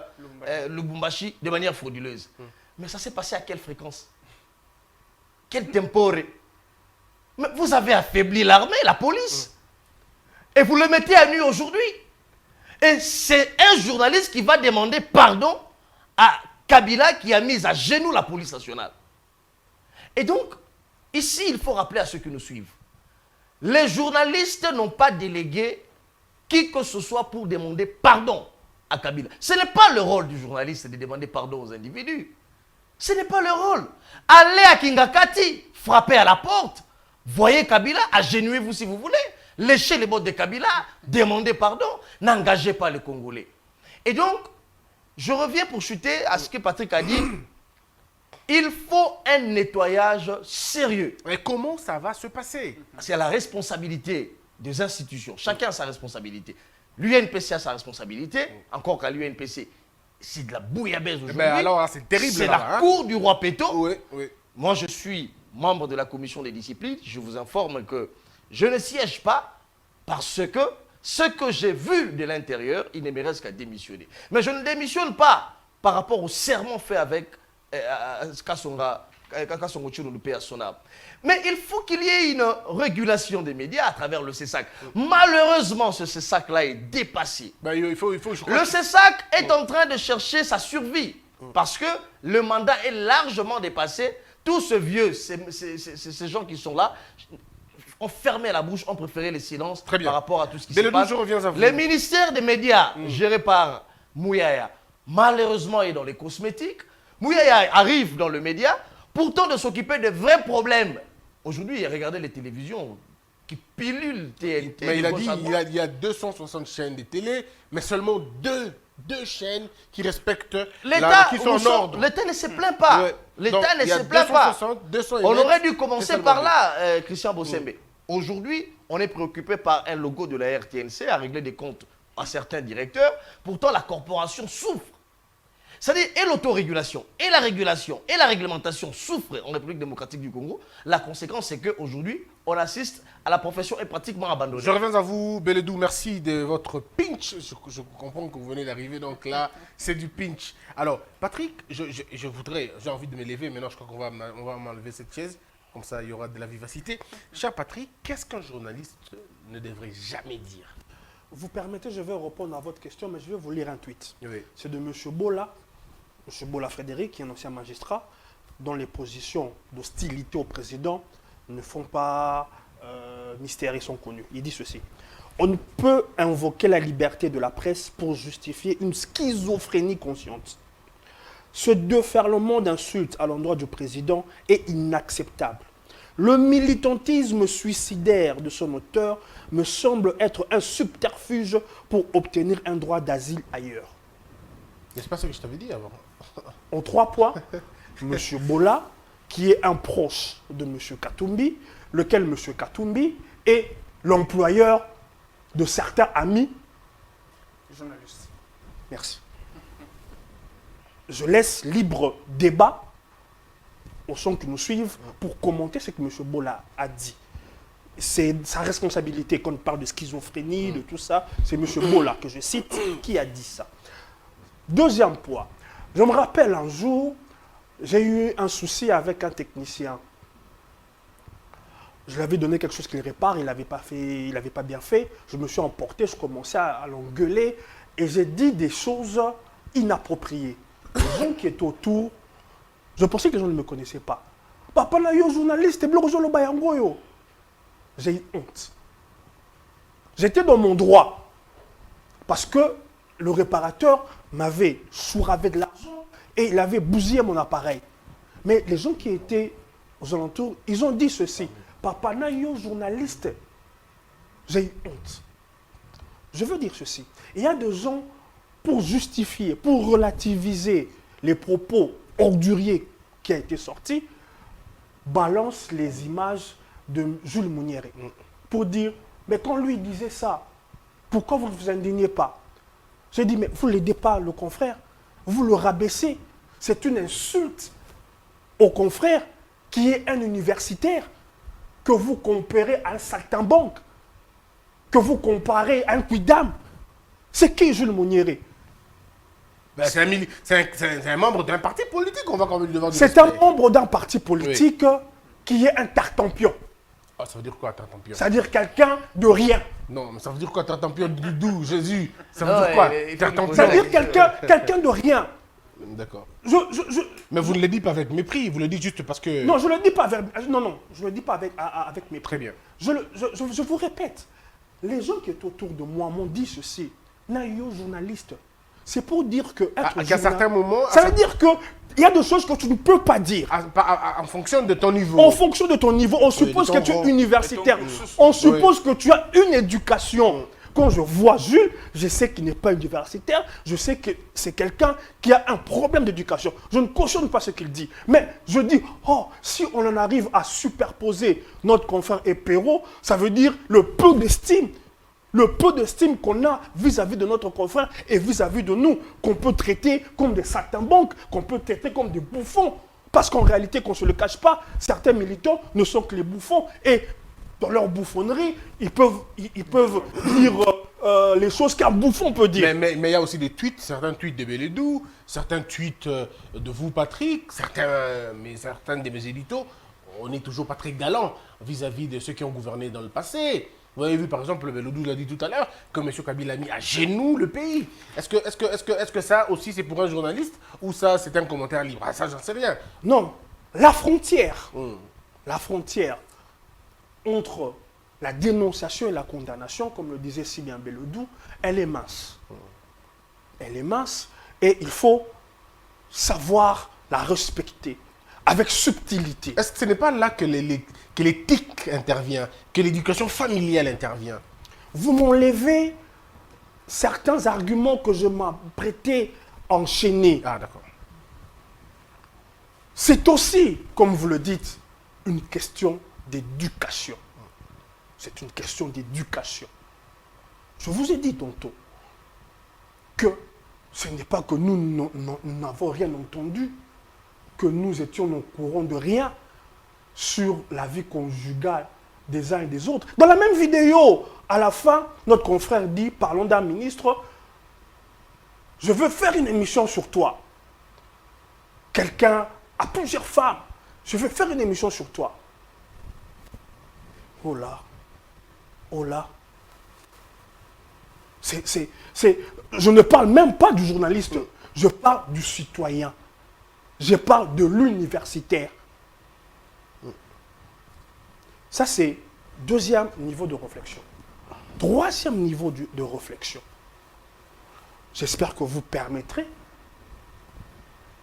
Lubumbashi de manière frauduleuse. Mais ça s'est passé à quelle fréquence? Quel tempo? Mais vous avez affaibli l'armée, la police. Et vous le mettez à nu aujourd'hui. Et c'est un journaliste qui va demander pardon à Kabila qui a mis à genoux la police nationale. Et donc, ici, il faut rappeler à ceux qui nous suivent. Les journalistes n'ont pas délégué qui que ce soit pour demander pardon à Kabila. Ce n'est pas le rôle du journaliste de demander pardon aux individus. Ce n'est pas le rôle. Allez à Kingakati, frappez à la porte, voyez Kabila, agenouillez-vous si vous voulez, léchez les bottes de Kabila, demandez pardon, n'engagez pas les Congolais. Et donc, je reviens pour chuter à ce que Patrick a dit. Il faut un nettoyage sérieux. Et comment ça va se passer? C'est à la responsabilité des institutions. Chacun a sa responsabilité. L'UNPC a sa responsabilité, encore qu'à l'UNPC, c'est de la bouillabaisse aujourd'hui. Ben alors, là, c'est terrible. C'est là, la hein. cour du roi Péto. Oui, oui. Moi, je suis membre de la commission des disciplines. Je vous informe que je ne siège pas parce que ce que j'ai vu de l'intérieur, il ne me reste qu'à démissionner. Mais je ne démissionne pas par rapport au serment fait avec Kassonga Tshilombo, paix à son âme. Mais il faut qu'il y ait une régulation des médias à travers le CESAC. Malheureusement, ce CESAC-là est dépassé. Ben, je crois Le CESAC est en train de chercher sa survie parce que le mandat est largement dépassé. Tous ces vieux, ces gens qui sont là, ont fermé la bouche, ont préféré le silence Très bien. par rapport à tout ce qui se Beledu, passe. je reviens à vous. Le ministère des médias, géré par Mouyaya, malheureusement est dans les cosmétiques. Mouyaya arrive dans le média, pourtant de s'occuper de vrais problèmes. Aujourd'hui, regardez les télévisions qui pilulent TNT. Mais il a de dit gauche à droite. il y a 260 chaînes de télé, mais seulement deux chaînes qui respectent L'État qui sont en ordre. l'État ne se plaint pas. Ouais. L'État Donc, ne il y a se plaint pas. 260, 200 On et aurait net, dû commencer c'est par seulement là, Christian Bossembe. Aujourd'hui, on est préoccupé par un logo de la RTNC à régler des comptes à certains directeurs. Pourtant, la corporation souffre. C'est-à-dire, et l'autorégulation, et la régulation, et la réglementation souffrent en République démocratique du Congo. La conséquence, c'est qu'aujourd'hui, on assiste à la profession est pratiquement abandonnée. Je reviens à vous, Beledou. Merci de votre pinch. Je comprends que vous venez d'arriver, donc là, c'est du pinch. Alors, Patrick, j'ai envie de me lever. Maintenant, je crois qu'on va m'enlever cette chaise. Comme ça, il y aura de la vivacité. Cher Patrick, qu'est-ce qu'un journaliste ne devrait jamais dire? Vous permettez, je vais répondre à votre question, mais je vais vous lire un tweet. Oui. C'est de M. Bola, M. Bola Frédéric, qui est un ancien magistrat, dont les positions d'hostilité au président ne font pas mystère, ils sont connus. Il dit ceci. On ne peut invoquer la liberté de la presse pour justifier une schizophrénie consciente. Ce déferlement d'insultes à l'endroit du président est inacceptable. Le militantisme suicidaire de son auteur me semble être un subterfuge pour obtenir un droit d'asile ailleurs. N'est-ce pas ce que je t'avais dit avant? En 3 points, M. Bola, qui est un proche de M. Katumbi, lequel M. Katumbi est l'employeur de certains amis journalistes. Merci. Je laisse libre débat aux gens qui nous suivent pour commenter ce que M. Bola a dit. C'est sa responsabilité quand on parle de schizophrénie, de tout ça. C'est M. Bola que je cite qui a dit ça. Deuxième point. Je me rappelle un jour, j'ai eu un souci avec un technicien. Je lui avais donné quelque chose qu'il répare, il n'avait pas fait, il n'avait pas bien fait. Je me suis emporté, je commençais à l'engueuler et j'ai dit des choses inappropriées. Les gens qui étaient autour, je pensais que les gens ne me connaissaient pas. Papa na yo journaliste, blogolo bayango yo. J'ai eu honte. J'étais dans mon droit parce que le réparateur m'avait souravé de l'argent et il avait bousillé mon appareil. Mais les gens qui étaient aux alentours, ils ont dit ceci. Papa na yo journaliste. J'ai eu honte. Je veux dire ceci. Il y a des gens, pour justifier, pour relativiser les propos orduriers qui ont été sortis, balancent les images de Jules Mouniéré pour dire, mais quand lui disait ça, pourquoi vous ne vous indignez pas? J'ai dit, mais vous n'aidez pas le confrère, vous le rabaissez. C'est une insulte au confrère qui est un universitaire que vous comparez à un saltimbanque, que vous comparez à un quidam. C'est qui Jules Mouniéré? Ben, c'est un membre d'un parti politique, on va quand même lui devoir du C'est un respect. membre d'un parti politique qui est un tartampion. Ah, ça veut dire quoi, tartampion? C'est-à-dire quelqu'un de rien. Non, mais ça veut dire quoi, tartampion d'où, Jésus? Ça veut Non, dire quoi, il faut tartampion? lui C'est-à-dire quelqu'un de rien. D'accord. Je- Mais vous ne le dites pas avec mépris, vous le dites juste parce que... non, je ne le dis pas avec... Non, je le dis pas avec mes Très bien. Je vous répète, les gens qui étaient autour de moi m'ont dit ceci. Nayo journaliste, c'est pour dire que... qu'à certains moments... Ça veut dire qu'il y a des choses que tu ne peux pas dire. En fonction de ton niveau. En fonction de ton niveau, on suppose de que ton tu es rang. universitaire. Et ton cursus. On suppose que tu as une éducation. Quand je vois Jules, je sais qu'il n'est pas universitaire. Je sais que c'est quelqu'un qui a un problème d'éducation. Je ne cautionne pas ce qu'il dit. Mais je dis, oh, si on en arrive à superposer notre confrère et Perrault, ça veut dire le peu d'estime le peu d'estime qu'on a vis-à-vis de notre confrère et vis-à-vis de nous, qu'on peut traiter comme des saltimbanques, qu'on peut traiter comme des bouffons. Parce qu'en réalité, qu'on ne se le cache pas, certains militants ne sont que les bouffons. Et dans leur bouffonnerie, ils peuvent dire les choses qu'un bouffon peut dire. Mais il y a aussi des tweets, certains tweets de Beledou, certains tweets de vous, Patrick, certains de mes éditos. On n'est toujours pas très galant vis-à-vis de ceux qui ont gouverné dans le passé. Vous avez vu, par exemple, Beledou l'a dit tout à l'heure, que M. Kabila a mis à genoux le pays. Est-ce que ça aussi, c'est pour un journaliste ou ça, c'est un commentaire libre? Ah, ça, j'en sais rien. Non, la frontière entre la dénonciation et la condamnation, comme le disait si bien Beledou, elle est mince. Elle est mince et il faut savoir la respecter avec subtilité. Est-ce que ce n'est pas là que l'éthique intervient, que l'éducation familiale intervient? Vous m'enlevez certains arguments que je m'apprêtais à enchaîner. Ah, d'accord. C'est aussi, comme vous le dites, une question d'éducation. C'est une question d'éducation. Je vous ai dit tantôt que ce n'est pas que nous n'avons rien entendu, que nous étions au courant de rien sur la vie conjugale des uns et des autres. Dans la même vidéo, à la fin, notre confrère dit, parlons d'un ministre, je veux faire une émission sur toi. Quelqu'un a plusieurs femmes, je veux faire une émission sur toi. Oh là, oh là. Je ne parle même pas du journaliste, je parle du citoyen. Je parle de l'universitaire. Ça, c'est deuxième niveau de réflexion. Troisième niveau de réflexion. J'espère que vous permettrez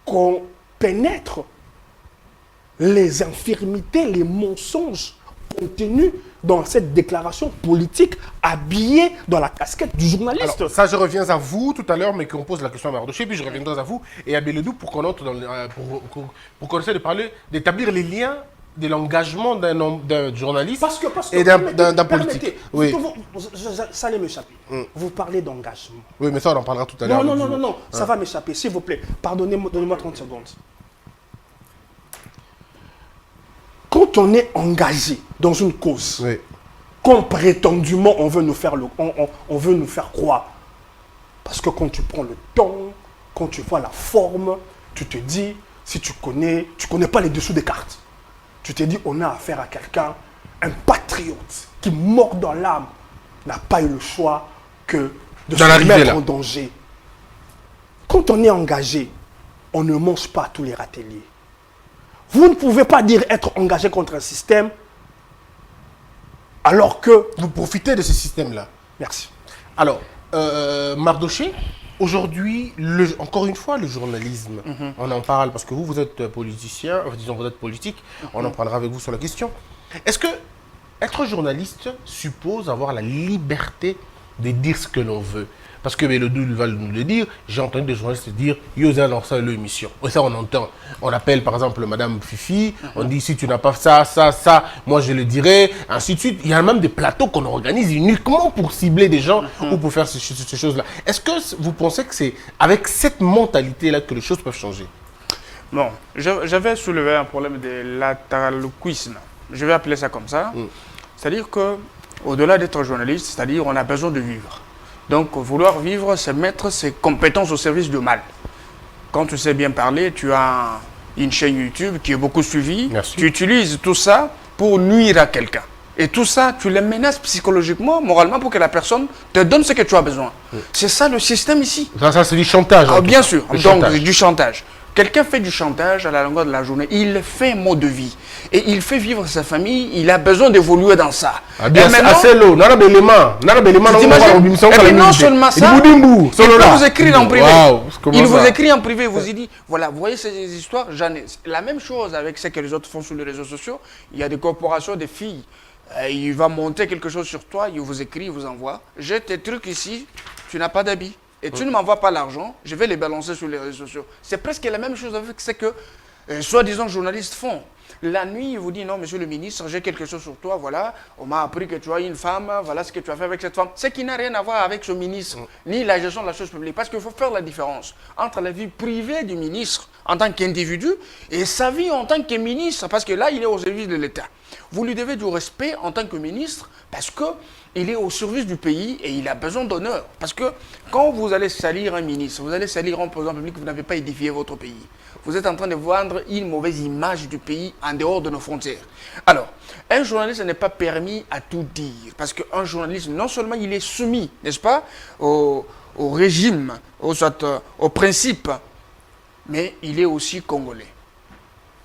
qu'on pénètre les infirmités, les mensonges contenus dans cette déclaration politique habillée dans la casquette du journaliste. Alors, ça, je reviens à vous tout à l'heure, mais qu'on pose la question à Mardoché, puis je reviendrai à vous et à Beledou pour qu'on entre pour qu'on essaie de parler, d'établir les liens de l'engagement d'un journaliste et d'un politique. Oui. Ça allait m'échapper. Vous parlez d'engagement. Oui, mais ça, on en parlera tout à l'heure. Non, ça va m'échapper, s'il vous plaît. Pardonnez-moi, donnez-moi 30 secondes. Quand on est engagé dans une cause, oui, quand prétendument on veut nous faire, on veut nous faire croire, parce que quand tu prends le temps, quand tu vois la forme, tu te dis, si tu connais pas les dessous des cartes, tu te dis, on a affaire à quelqu'un, un patriote qui, mort dans l'âme, n'a pas eu le choix que de se mettre en danger. Quand on est engagé, on ne mange pas tous les râteliers. Vous ne pouvez pas dire être engagé contre un système alors que... Vous profitez de ce système-là. Merci. Alors, Mardoché, aujourd'hui, encore une fois, le journalisme, on en parle parce que vous êtes politicien, disons vous êtes politique, on en parlera avec vous sur la question. Est-ce que être journaliste suppose avoir la liberté de dire ce que l'on veut? Parce que Beledou va nous le dire, j'ai entendu des journalistes dire « Yosa lança l'émission ». Et ça, on entend. On appelle par exemple Madame Fifi, on dit « Si tu n'as pas ça, moi je le dirai », ainsi de suite. Il y a même des plateaux qu'on organise uniquement pour cibler des gens ou pour faire ces choses-là. Est-ce que vous pensez que c'est avec cette mentalité-là que les choses peuvent changer? Bon, j'avais soulevé un problème de latéraloquisme. Je vais appeler ça comme ça. C'est-à-dire qu'au-delà d'être journaliste, c'est-à-dire on a besoin de vivre. Donc, vouloir vivre, c'est mettre ses compétences au service du mal. Quand tu sais bien parler, tu as une chaîne YouTube qui est beaucoup suivie. Merci. Tu utilises tout ça pour nuire à quelqu'un. Et tout ça, tu les menaces psychologiquement, moralement, pour que la personne te donne ce que tu as besoin. C'est ça le système ici. Ça c'est du chantage. Bien sûr, Le donc chantage. du chantage. Quelqu'un fait du chantage à la longueur de la journée, il fait un mode de vie. Et il fait vivre sa famille, il a besoin d'évoluer dans ça. Ah bien, et maintenant, assez l'eau, non, et non seulement ça, il peut vous écrire en privé. Il vous écrit en privé, vous dit, voilà, vous voyez ces histoires, j'en ai. La même chose avec ce que les autres font sur les réseaux sociaux. Il y a des corporations, des filles, il va monter quelque chose sur toi, il vous écrit, il vous envoie. J'ai tes trucs ici, tu n'as pas d'habit. Et tu ne m'envoies pas l'argent, je vais les balancer sur les réseaux sociaux. C'est presque la même chose avec ce que soi-disant journalistes font. La nuit, il vous dit, non, monsieur le ministre, j'ai quelque chose sur toi, voilà, on m'a appris que tu as une femme, voilà ce que tu as fait avec cette femme. Ce qui n'a rien à voir avec ce ministre, ni la gestion de la chose publique. Parce qu'il faut faire la différence entre la vie privée du ministre en tant qu'individu et sa vie en tant que ministre, parce que là, il est au service de l'État. Vous lui devez du respect en tant que ministre, parce qu'il est au service du pays et il a besoin d'honneur. Parce que quand vous allez salir un ministre, vous allez salir un président public, vous n'avez pas édifié votre pays. Vous êtes en train de vendre une mauvaise image du pays en dehors de nos frontières. Alors, un journaliste n'est pas permis à tout dire. Parce qu'un journaliste, non seulement il est soumis, n'est-ce pas, au régime, au principe, mais il est aussi congolais.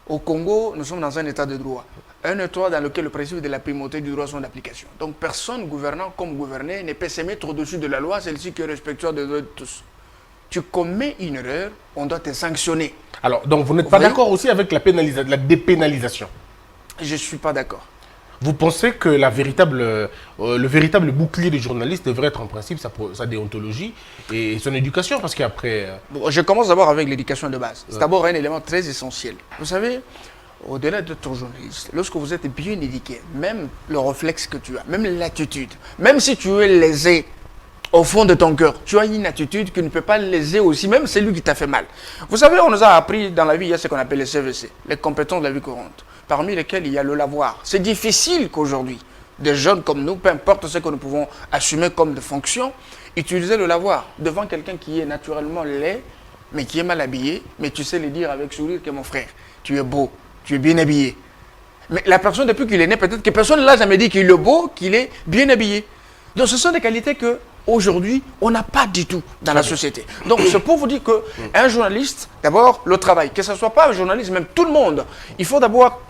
Au Congo, nous sommes dans un état de droit. Un état dans lequel le principe de la primauté du droit sont d'application. Donc personne gouvernant comme gouverné ne peut se mettre au-dessus de la loi, celle-ci qui est respectueuse des droits de tous. Tu commets une erreur, on doit te sanctionner. Alors, donc vous n'êtes pas d'accord aussi avec la dépénalisation? Je ne suis pas d'accord. Vous pensez que le véritable bouclier des journalistes devrait être en principe sa déontologie et son éducation? Parce qu'après... Bon, je commence d'abord avec l'éducation de base. C'est d'abord un élément très essentiel. Vous savez, au-delà d'être journaliste, lorsque vous êtes bien éduqué, même le réflexe que tu as, même l'attitude, même si tu es lésé au fond de ton cœur, tu as une attitude qui ne peut pas léser aussi, même celui qui t'a fait mal. Vous savez, on nous a appris dans la vie, il y a ce qu'on appelle les CVC, les compétences de la vie courante, parmi lesquelles il y a le lavoir. C'est difficile qu'aujourd'hui, des jeunes comme nous, peu importe ce que nous pouvons assumer comme de fonctions, utiliser le lavoir devant quelqu'un qui est naturellement laid, mais qui est mal habillé, mais tu sais le dire avec sourire que mon frère, tu es beau, tu es bien habillé. Mais la personne, depuis qu'il est né, peut-être que personne ne l'a jamais dit qu'il est beau, qu'il est bien habillé. Donc ce sont des qualités que aujourd'hui, on n'a pas du tout dans la société. Donc c'est pour vous dire qu'un journaliste, d'abord le travail, que ce ne soit pas un journaliste, même tout le monde, il faut d'abord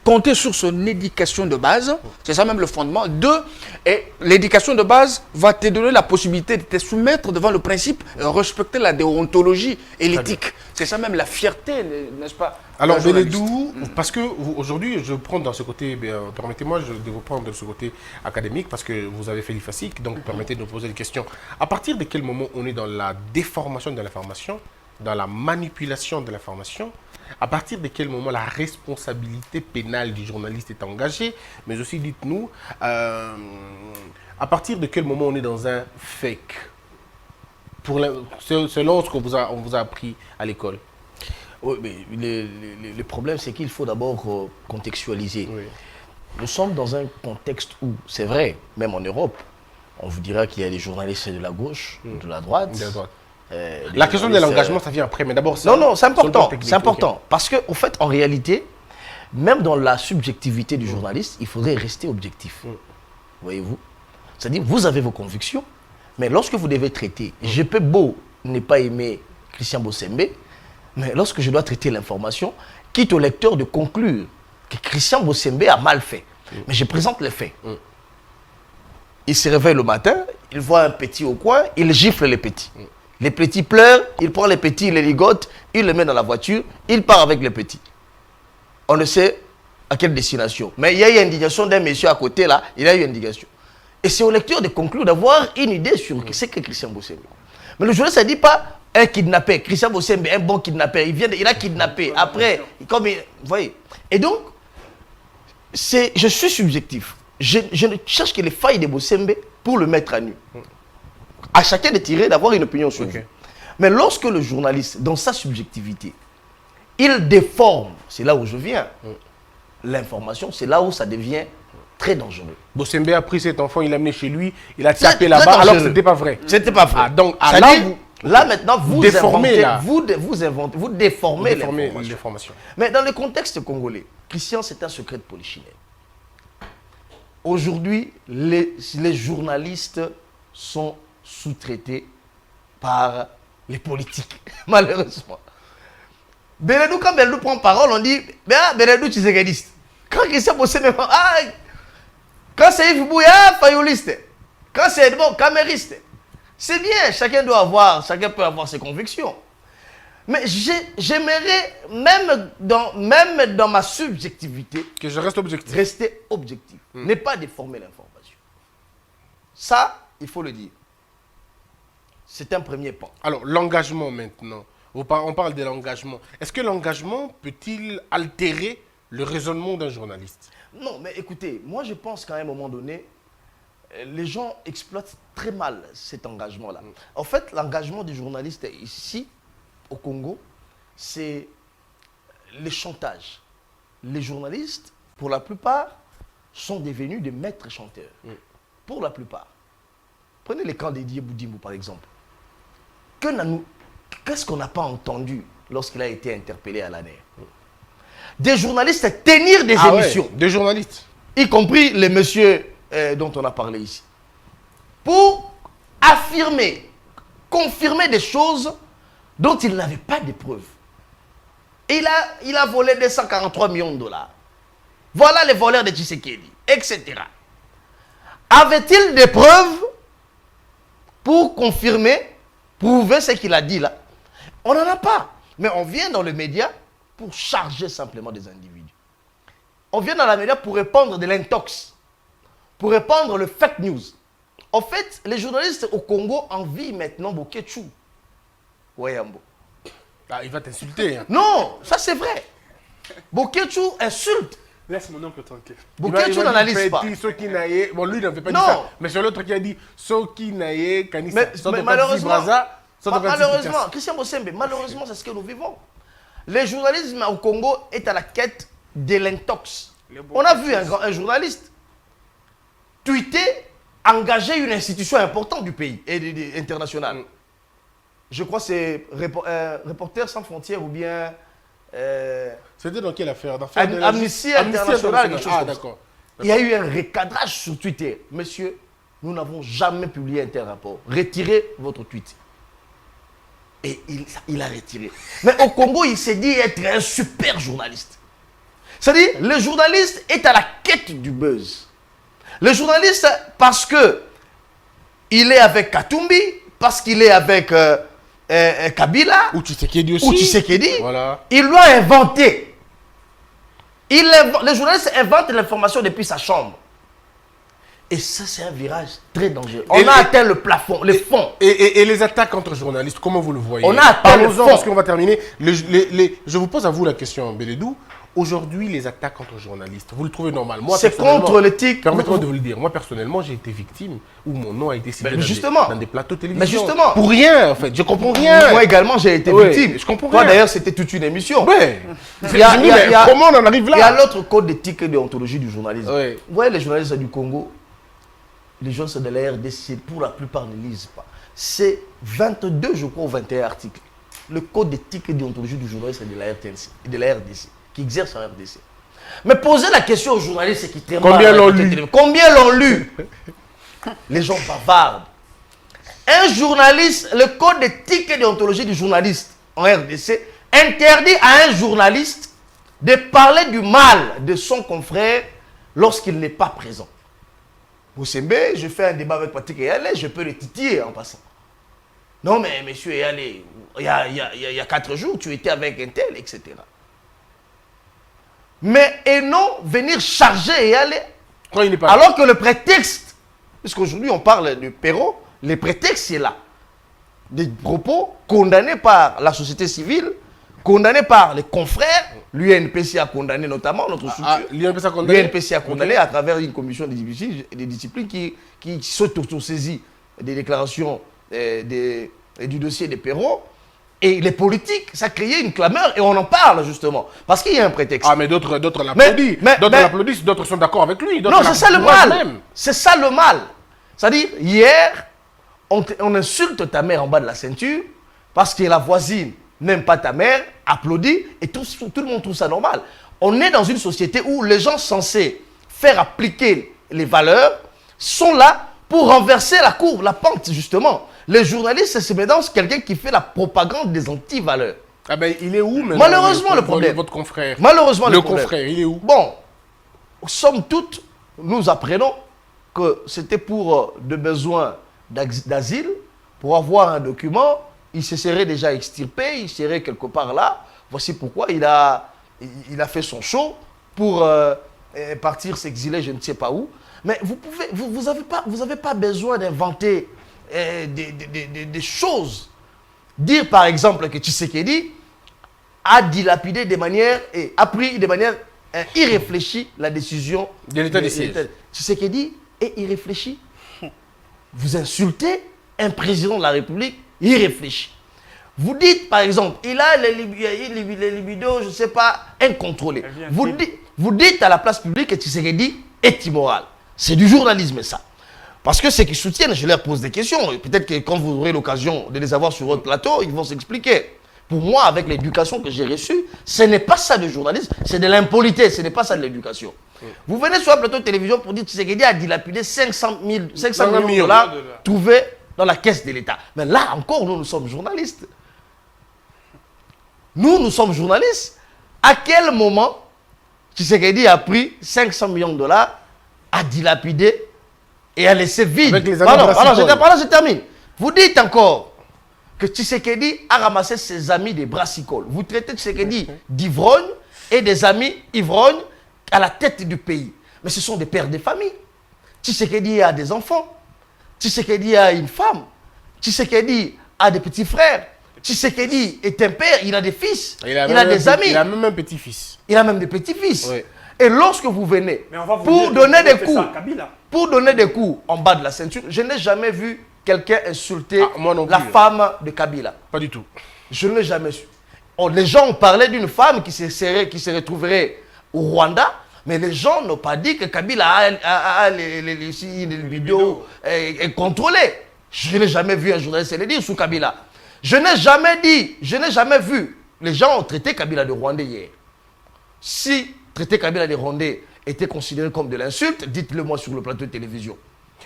compter sur son éducation de base, c'est ça même le fondement. Deux, et l'éducation de base va te donner la possibilité de te soumettre devant le principe, respecter la déontologie et l'éthique. C'est ça même la fierté, n'est-ce pas? Alors Beledou, parce que aujourd'hui, je prends dans ce côté, permettez-moi de vous prendre de ce côté académique, parce que vous avez fait l'IFASIC, donc permettez de vous poser des questions. À partir de quel moment on est dans la déformation de l'information, dans la manipulation de l'information? À partir de quel moment la responsabilité pénale du journaliste est engagée? Mais aussi, dites-nous, à partir de quel moment on est dans un fake? Selon ce qu'on vous a appris à l'école. Oui, mais le problème, c'est qu'il faut d'abord contextualiser. Oui. Nous sommes dans un contexte où, c'est vrai, même en Europe, on vous dira qu'il y a des journalistes de la gauche, de la droite. De la droite. La question de l'engagement, ça vient après, mais d'abord... Non, c'est important, c'est important. Okay. Parce qu'en fait, en réalité, même dans la subjectivité du journaliste, il faudrait rester objectif. Voyez-vous? C'est-à-dire, vous avez vos convictions, mais lorsque vous devez traiter, je peux beau ne pas aimer Christian Bossembe, mais lorsque je dois traiter l'information, quitte au lecteur de conclure que Christian Bossembe a mal fait. Mais je présente les faits. Il se réveille le matin, il voit un petit au coin, il gifle les petits. Les petits pleurent, il prend les petits, il les ligote, il les met dans la voiture, il part avec les petits. On ne sait à quelle destination. Mais il y a eu indication d'un monsieur à côté là, il a eu indication. Et c'est au lecteur de conclure d'avoir une idée sur ce qu'est Christian Bossembe. Mais le journaliste ne dit pas un kidnappé, Christian Bossembe, un bon kidnappé, il a kidnappé. Après, comme vous voyez. Et donc, je suis subjectif. Je ne cherche que les failles de Bossembe pour le mettre à nu. À chacun de tirer, d'avoir une opinion sur vous. Mais lorsque le journaliste, dans sa subjectivité, il déforme, c'est là où je viens, l'information, c'est là où ça devient très dangereux. Bossembe a pris cet enfant, il l'a amené chez lui, il a tapé là-bas, alors que ce n'était pas vrai. C'était pas vrai. Ah, donc, là maintenant, vous déformez, vous déformez l'information. Mais dans le contexte congolais, Christian, c'est un secret de polichinelle. Aujourd'hui, les journalistes sont sous-traités par les politiques, malheureusement. Beledou, quand Beledou prend parole, on dit Beledou, tu es séqueliste. Quand Christian Bossembe, quand c'est Yves Bouya, fayouliste. Quand c'est Edmond, camériste. C'est bien, chacun peut avoir ses convictions. Mais j'aimerais, même dans ma subjectivité, que je reste objectif. Rester objectif. Ne pas déformer l'information. Ça, il faut le dire. C'est un premier pas. Alors, l'engagement maintenant. On parle de l'engagement. Est-ce que l'engagement peut-il altérer le raisonnement d'un journaliste. Non, mais écoutez, moi je pense qu'à un moment donné, les gens exploitent très mal cet engagement-là. En fait, l'engagement du journaliste ici, au Congo, c'est le chantage. Les journalistes, pour la plupart, sont devenus des maîtres chanteurs. Pour la plupart. Prenez le camp d'Ediye Boudimou, par exemple. Qu'est-ce qu'on n'a pas entendu lorsqu'il a été interpellé à l'ANER? Des journalistes tenir des émissions. Ouais, des journalistes. Y compris les messieurs dont on a parlé ici. Pour affirmer, confirmer des choses dont il n'avait pas de preuves. Il a volé 243 millions de dollars. Voilà les voleurs de Tshisekedi, etc. Avait-il des preuves pour confirmer, prouver ce qu'il a dit là? On n'en a pas. Mais on vient dans les médias pour charger simplement des individus. On vient dans les médias pour répandre de l'intox, pour répandre le fake news. En fait, les journalistes au Congo envient maintenant Boketchou. Wayambo. Ah, il va t'insulter. Hein. Non, ça c'est vrai. Boketchou insulte. Laisse mon oncle tranquille. Boketchou n'analyse pas. Bon, lui, il n'en fait pas Non. dire ça. Mais c'est l'autre qui a dit Soki Naye Kanissa. Mais malheureusement, Christian Bossembe, malheureusement, c'est ce que nous vivons. Le journalisme au Congo est à la quête de l'intox. On a vu un journaliste tweeter, engager une institution importante du pays et internationale. Je crois que c'est Reporters sans frontières ou bien... C'était dans quelle affaire? Amnesty International, quelque chose Ah, comme ça. d'accord. Il y a eu un recadrage sur Twitter. Monsieur, nous n'avons jamais publié un tel rapport. Retirez votre tweet. Et il a retiré. Mais au Congo, il s'est dit être un super journaliste. C'est-à-dire, le journaliste est à la quête du buzz. Le journaliste, parce que il est avec Katumbi, parce qu'il est avec Kabila, Ou Tshisekedi aussi. ou Tshisekedi, Voilà. il l'a inventé. Le journaliste invente l'information depuis sa chambre. Et ça, c'est un virage très dangereux. On a atteint le plafond, le fond. Et les attaques contre journalistes, comment vous le voyez? On a atteint le fond. Parlons-en parce qu'on va terminer. Je vous pose à vous la question, Beledou. Aujourd'hui, les attaques contre journalistes, vous le trouvez normal? Moi, C'est personnellement, contre l'éthique. Permettez-moi de vous le dire. Moi, personnellement, j'ai été victime où mon nom a été cité dans des plateaux télévisés. Mais justement. Pour rien, en fait. Je comprends rien. Moi également, j'ai été Ouais, victime. je comprends Toi, rien. d'ailleurs, c'était toute une émission. Ouais. Comment on en arrive là? Il y a l'autre code d'éthique et déontologie du journalisme. Ouais. Vous voyez, les journalistes du Congo, les gens de la RDC, pour la plupart, ne lisent pas. C'est 22, je crois, ou 21 articles. Le code d'éthique et déontologie du journaliste et de la RDC, qui exerce en RDC. Mais posez la question aux journalistes qui témoignent. Combien l'ont lu? Combien l'ont lu? Les gens bavardent. Un journaliste, le code d'éthique et déontologie du journaliste en RDC interdit à un journaliste de parler du mal de son confrère lorsqu'il n'est pas présent. Boussembe, je fais un débat avec Patrick Eyale, je peux le titiller en passant. Non mais monsieur Eyale, il y a 4 jours, tu étais avec un tel, etc. Mais et non venir charger Eyale, Quand il n'est pas là. alors que le prétexte, puisqu'aujourd'hui on parle de Perrault, le prétexte c'est là. Des propos condamnés par la société civile, condamnés par les confrères, l'UNPC a condamné notamment notre structure. L'UNPC a condamné à travers une commission des disciplines qui s'auto-saisit des déclarations du dossier de Perrault. Et les politiques, ça a créé une clameur et on en parle justement. Parce qu'il y a un prétexte. Ah, mais d'autres l'applaudissent. D'autres l'applaudissent, d'autres sont d'accord avec lui. Non, c'est ça le mal. C'est ça le mal. C'est-à-dire, hier, on insulte ta mère en bas de la ceinture parce que la voisine n'aime pas ta mère, applaudit et tout le monde trouve ça normal. On est dans une société où les gens censés faire appliquer les valeurs sont là pour renverser la courbe, la pente justement. Les journalistes, c'est maintenant quelqu'un qui fait la propagande des anti-valeurs. Ah ben, il est où maintenant? Malheureusement, le problème. Votre confrère. Malheureusement, le problème. confrère, il est où? Bon, somme toute, nous apprenons que c'était pour des besoins d'asile, pour avoir un document, il se serait déjà extirpé, il serait quelque part là. Voici pourquoi il a fait son show pour partir s'exiler je ne sais pas où. Mais vous avez pas besoin d'inventer des choses. Dire par exemple que Tshisekedi a dilapidé de manière, et a pris de manière irréfléchie la décision De l'état de siège. Tshisekedi est irréfléchi. Vous insultez un président de la République irréfléchi. Vous dites, par exemple, il a les libidos, je ne sais pas, incontrôlés. Vous dites à la place publique que Tshisekedi est immoral. C'est du journalisme, ça. Parce que ceux qui soutiennent, je leur pose des questions. Peut-être que quand vous aurez l'occasion de les avoir sur votre plateau, ils vont s'expliquer. Pour moi, avec l'éducation que j'ai reçue, ce n'est pas ça de journalisme, c'est de l'impolitesse, ce n'est pas ça de l'éducation. Vous venez sur un plateau de télévision pour dire que Tshisekedi a dilapidé 500 millions de dollars trouvés dans la caisse de l'État. Mais là encore, nous sommes journalistes. Nous sommes journalistes. À quel moment Tshisekedi a pris 500 millions de dollars, a dilapidé et a laissé vide? Avec les Alors, je termine. Vous dites encore que Tshisekedi a ramassé ses amis des brassicoles. Vous traitez Tshisekedi d'ivrogne et des amis ivrognes à la tête du pays. Mais ce sont des pères de famille. Tshisekedi a des enfants. Tshisekedi a une femme. Tshisekedi a des petits frères. Tshisekedi est un père, il a des fils, il a des amis. Il a même un petit-fils. Il a même des petits-fils. Oui. Et lorsque vous venez pour donner des coups en bas de la ceinture, je n'ai jamais vu quelqu'un insulter la femme de Kabila. Pas du tout. Je ne l'ai jamais su. Les gens ont parlé d'une femme qui se retrouverait au Rwanda, mais les gens n'ont pas dit que Kabila a les vidéos contrôlées. Je n'ai jamais vu un journaliste le dire sous Kabila. Je n'ai jamais vu. Les gens ont traité Kabila de Rwandais hier. Si traiter Kabila de Rwandais était considéré comme de l'insulte, dites-le moi sur le plateau de télévision.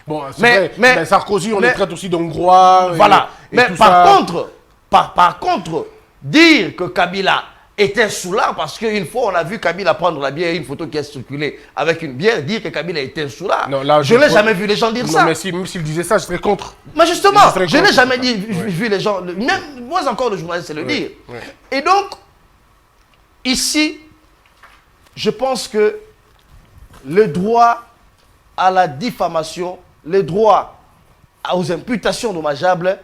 Bon, c'est vrai, mais Sarkozy, on les traite aussi d'Hongrois. Voilà. Mais par contre, dire que Kabila était sous là, parce qu'une fois on a vu Kabila prendre la bière, une photo qui a circulé avec une bière, dire que Kabila était sous là. Je n'ai jamais vu les gens dire ça. Mais même s'il disait ça, je serais contre. Mais justement, je n'ai jamais vu les gens, même moins encore le journaliste le dire. Ouais. Et donc, ici, je pense que le droit à la diffamation, le droit aux imputations dommageables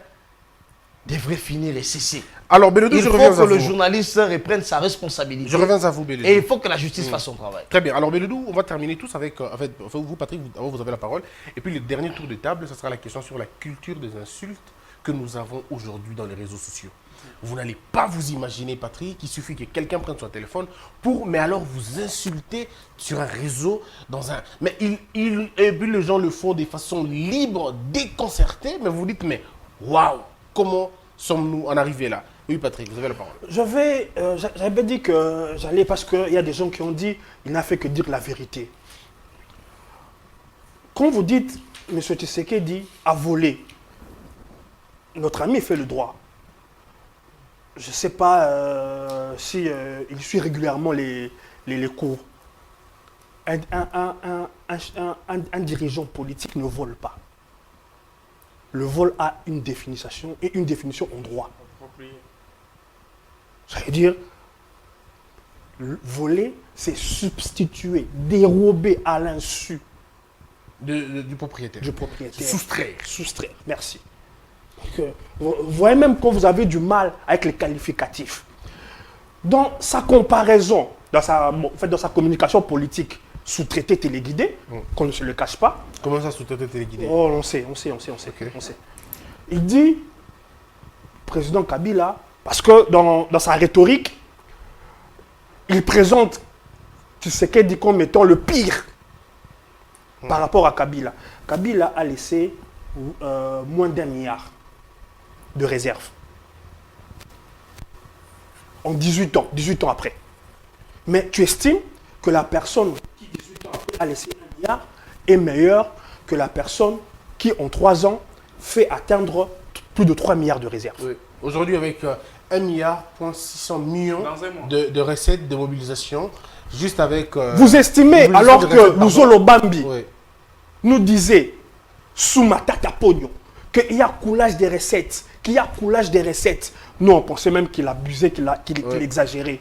devrait finir et cesser. Alors, Belodou, il faut que le journaliste reprenne sa responsabilité. Je reviens à vous, Belodou. Et il faut que la justice fasse son travail. Très bien. Alors, Belodou, on va terminer tous avec vous, Patrick, vous avez la parole. Et puis, le dernier tour de table, ce sera la question sur la culture des insultes que nous avons aujourd'hui dans les réseaux sociaux. Vous n'allez pas vous imaginer, Patrick, il suffit que quelqu'un prenne son téléphone mais alors vous insulter sur un réseau, mais et puis les gens le font de façon libre, déconcertée, mais vous dites, mais waouh, comment sommes-nous en arrivés là? Oui, Patrick, vous avez la parole. J'avais dit que j'allais, parce qu'il y a des gens qui ont dit, il n'a fait que dire la vérité. Quand vous dites, M. Tshisekedi a volé, notre ami fait le droit. Je ne sais pas si il suit régulièrement les cours. Un dirigeant politique ne vole pas. Le vol a une définition et une définition en droit. Ça veut dire, voler, c'est substituer, dérober à l'insu du propriétaire. Soustraire. Soustraire, merci. Donc, vous voyez même quand vous avez du mal avec les qualificatifs. Dans sa comparaison, dans sa communication politique, sous-traité téléguidé, qu'on ne se le cache pas. Comment ça, sous-traité téléguidé? Oh, on sait. Okay. On sait. Il dit, président Kabila, parce que dans sa rhétorique, il présente Tshisekedi comme étant le pire par rapport à Kabila. Kabila a laissé moins d'1 milliard de réserve. En 18 ans après. Mais tu estimes que la personne qui, 18 ans après, a laissé 1 milliard est meilleure que la personne qui, en 3 ans, fait atteindre plus de 3 milliards de réserves. Oui. Aujourd'hui, avec 1,6 milliard de recettes de mobilisation, juste avec... vous estimez, alors que Luzolo Bambi nous disait, sous Matata Pogno, qu'il y a coulage des recettes, Nous, on pensait même qu'il abusait, qu'il exagérait.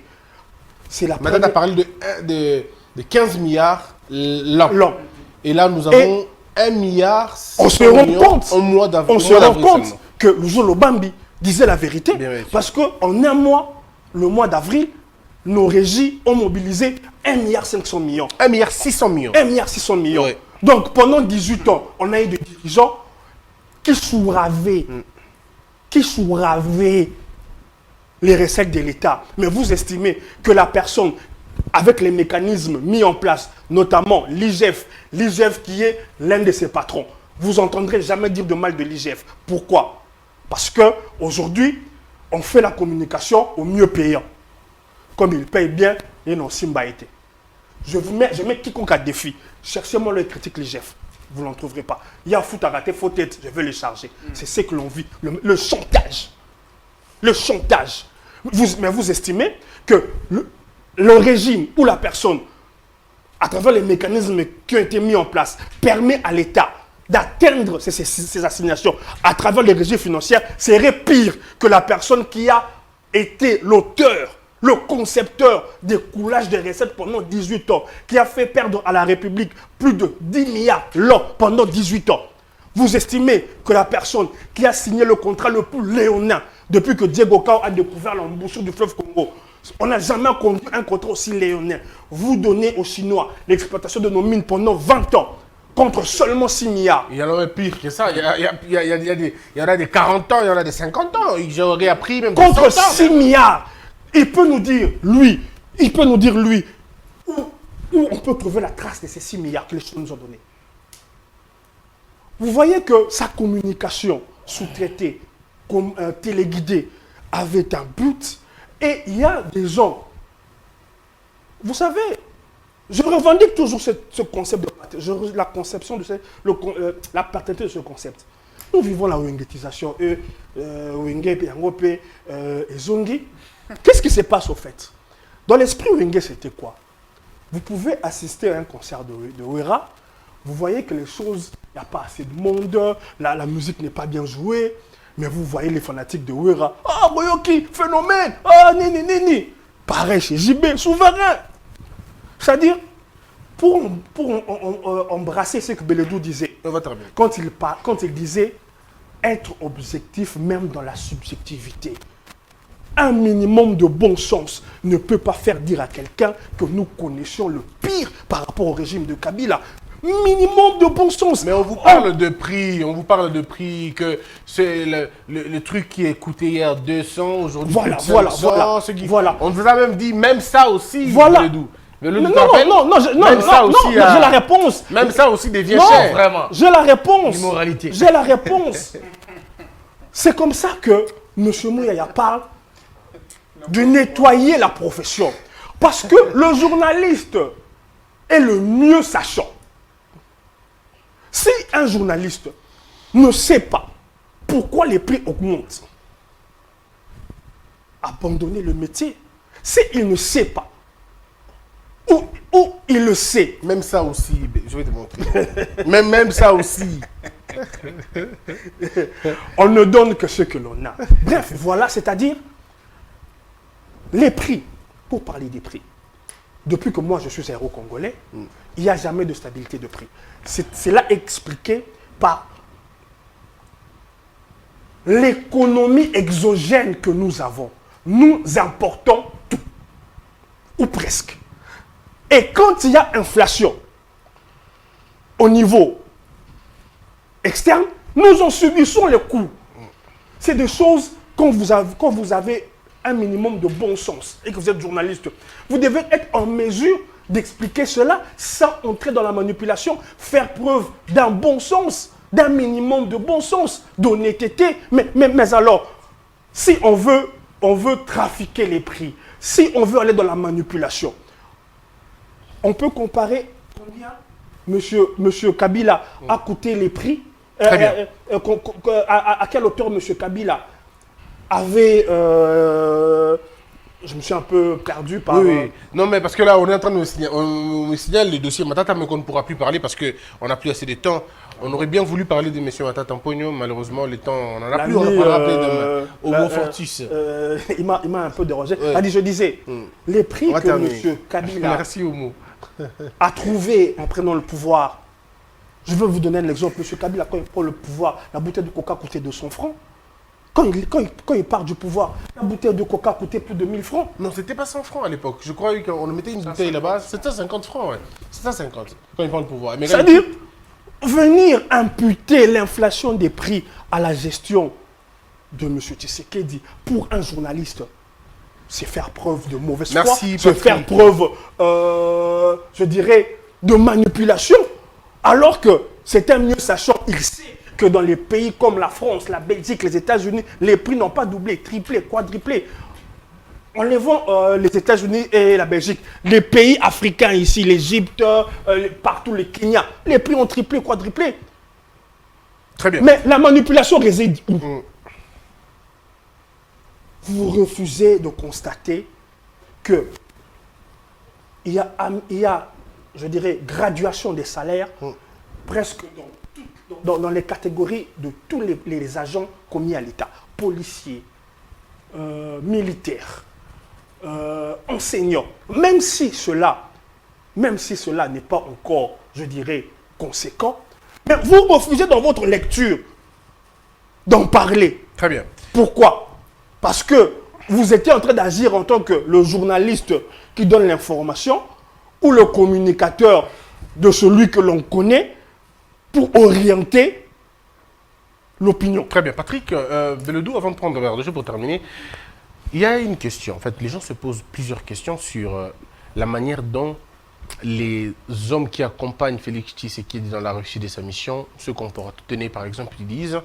C'est la Maintenant, on a parlé de 15 milliards l'an. Et là, nous avons 1 milliard on se rend compte, au mois d'avril. on se rend compte que Luzolo Bambi disait la vérité, parce qu'en un mois, le mois d'avril, nos régies ont mobilisé 1,5 milliard. 1,6 milliard. 1,6 milliard. Ouais. Donc, pendant 18 ans, on a eu des dirigeants qui souravaient les recettes de l'État. Mais vous estimez que la personne, avec les mécanismes mis en place, notamment l'IGF qui est l'un de ses patrons, vous n'entendrez jamais dire de mal de l'IGF. Pourquoi? Parce qu'aujourd'hui, on fait la communication au mieux payant. Comme il paye bien, ils n'ont pas été. Je mets quiconque à défi. Cherchez-moi le critique l'IGF. Vous ne l'en trouverez pas. Il y a un foot à rater, faut tête, je vais les charger. C'est ce que l'on vit. Le chantage. Le chantage. Mais vous estimez que le régime ou la personne, à travers les mécanismes qui ont été mis en place, permet à l'État d'atteindre ces assignations à travers les régies financières, serait pire que la personne qui a été l'auteur, le concepteur des coulages de recettes pendant 18 ans, qui a fait perdre à la République plus de 10 milliards l'an pendant 18 ans. Vous estimez que la personne qui a signé le contrat le plus léonin depuis que Diego Cao a découvert l'embouchure du fleuve Congo, on n'a jamais conduit un contrat aussi léonin. Vous donnez aux Chinois l'exploitation de nos mines pendant 20 ans contre seulement 6 milliards. Il y en aurait pire que ça. Il y en a des 40 ans, il y en a des 50 ans. J'aurais appris même Contre 100 ans. 6 milliards. Il peut nous dire, lui, où on peut trouver la trace de ces 6 milliards que les Chinois nous ont donnés. Vous voyez que sa communication sous-traitée, téléguidée, avait un but. Et il y a des gens, vous savez, je revendique toujours ce concept, la conception de la paternité de ce concept. Nous vivons la Wengetisation, Wenge, Yangope, et Zongi. Qu'est-ce qui se passe au fait? Dans l'esprit Wenge, c'était quoi? Vous pouvez assister à un concert de Wera, vous voyez que les choses, il n'y a pas assez de monde, la musique n'est pas bien jouée, mais vous voyez les fanatiques de Wera. Ah, Boyoki, phénomène, ah, nini. Pareil chez JB, souverain. C'est-à-dire, pour embrasser ce que Beledou disait, quand il disait être objectif même dans la subjectivité, un minimum de bon sens ne peut pas faire dire à quelqu'un que nous connaissions le pire par rapport au régime de Kabila. Minimum de bon sens. Mais on vous parle de prix, que c'est le truc qui est coûté hier 200, aujourd'hui voilà. On vous a même dit, même ça aussi, voilà. Beledou. Non, j'ai la réponse. Même ça aussi devient non, cher. Vraiment. J'ai la réponse. Immoralité. J'ai la réponse. C'est comme ça que M. Mouyaya parle de nettoyer la profession. Parce que le journaliste est le mieux sachant. Si un journaliste ne sait pas pourquoi les prix augmentent, abandonnez le métier. S'il ne sait pas, ou il le sait. Même ça aussi, je vais te montrer. même ça aussi. On ne donne que ce que l'on a. Bref, voilà, c'est-à-dire les prix. Pour parler des prix, depuis que moi je suis aéro-congolais, il n'y a jamais de stabilité de prix. C'est là expliqué par l'économie exogène que nous avons. Nous importons tout, ou presque. Et quand il y a inflation au niveau externe, nous en subissons les coûts. C'est des choses, quand vous avez un minimum de bon sens et que vous êtes journaliste, vous devez être en mesure d'expliquer cela sans entrer dans la manipulation, faire preuve d'un bon sens, d'un minimum de bon sens, d'honnêteté. Mais alors, si on veut trafiquer les prix, si on veut aller dans la manipulation, on peut comparer combien Monsieur Kabila a coûté les prix. Très bien. À quelle hauteur Monsieur Kabila avait... je me suis un peu perdu par... Oui. Non, mais parce que là, on est en train de me signaler le dossier Matata, mais qu'on ne pourra plus parler parce qu'on n'a plus assez de temps. On aurait bien voulu parler de M. Matata Mponyo, malheureusement, le temps, on n'en a plus, on en parlera après demain. Homo Fortis. Il m'a un peu dérangé. Ouais. Je disais, les prix que M. Kabila Merci, Homo. a trouvé en prenant le pouvoir. Je veux vous donner un exemple. M. Kabila, quand il prend le pouvoir, la bouteille de coca coûtait 200 francs. Quand il part du pouvoir, la bouteille de coca coûtait plus de 1000 francs. Non, c'était pas 100 francs à l'époque. Je crois qu'on mettait une bouteille là-bas. C'était 50 francs, ouais. C'était 50 quand ils prennent le pouvoir. Mais C'est-à-dire, venir imputer l'inflation des prix à la gestion de M. Tshisekedi pour un journaliste, c'est faire preuve de mauvaise foi. Merci, C'est faire preuve, je dirais, de manipulation. Alors que c'est un mieux sachant, il sait que dans les pays comme la France, la Belgique, les États-Unis, les prix n'ont pas doublé, triplé, quadruplé. Enlevons les États-Unis et la Belgique, les pays africains ici, l'Égypte, partout le Kenya, les prix ont triplé, quadruplé. très bien. Mais la manipulation réside où? Vous refusez de constater que il y a, je dirais, graduation des salaires presque dans les catégories de tous les agents commis à l'État. Policiers, militaires, enseignants. Même si cela n'est pas encore, je dirais, conséquent, mais vous refusez dans votre lecture d'en parler. Très bien. Pourquoi? Parce que vous étiez en train d'agir en tant que le journaliste qui donne l'information ou le communicateur de celui que l'on connaît pour orienter l'opinion. Très bien. Patrick Beledou, avant de prendre le verre de jeu pour terminer, il y a une question. En fait, les gens se posent plusieurs questions sur la manière dont les hommes qui accompagnent Félix Tshisekedi dans la réussite de sa mission se comportent. Tenez, par exemple, ils disent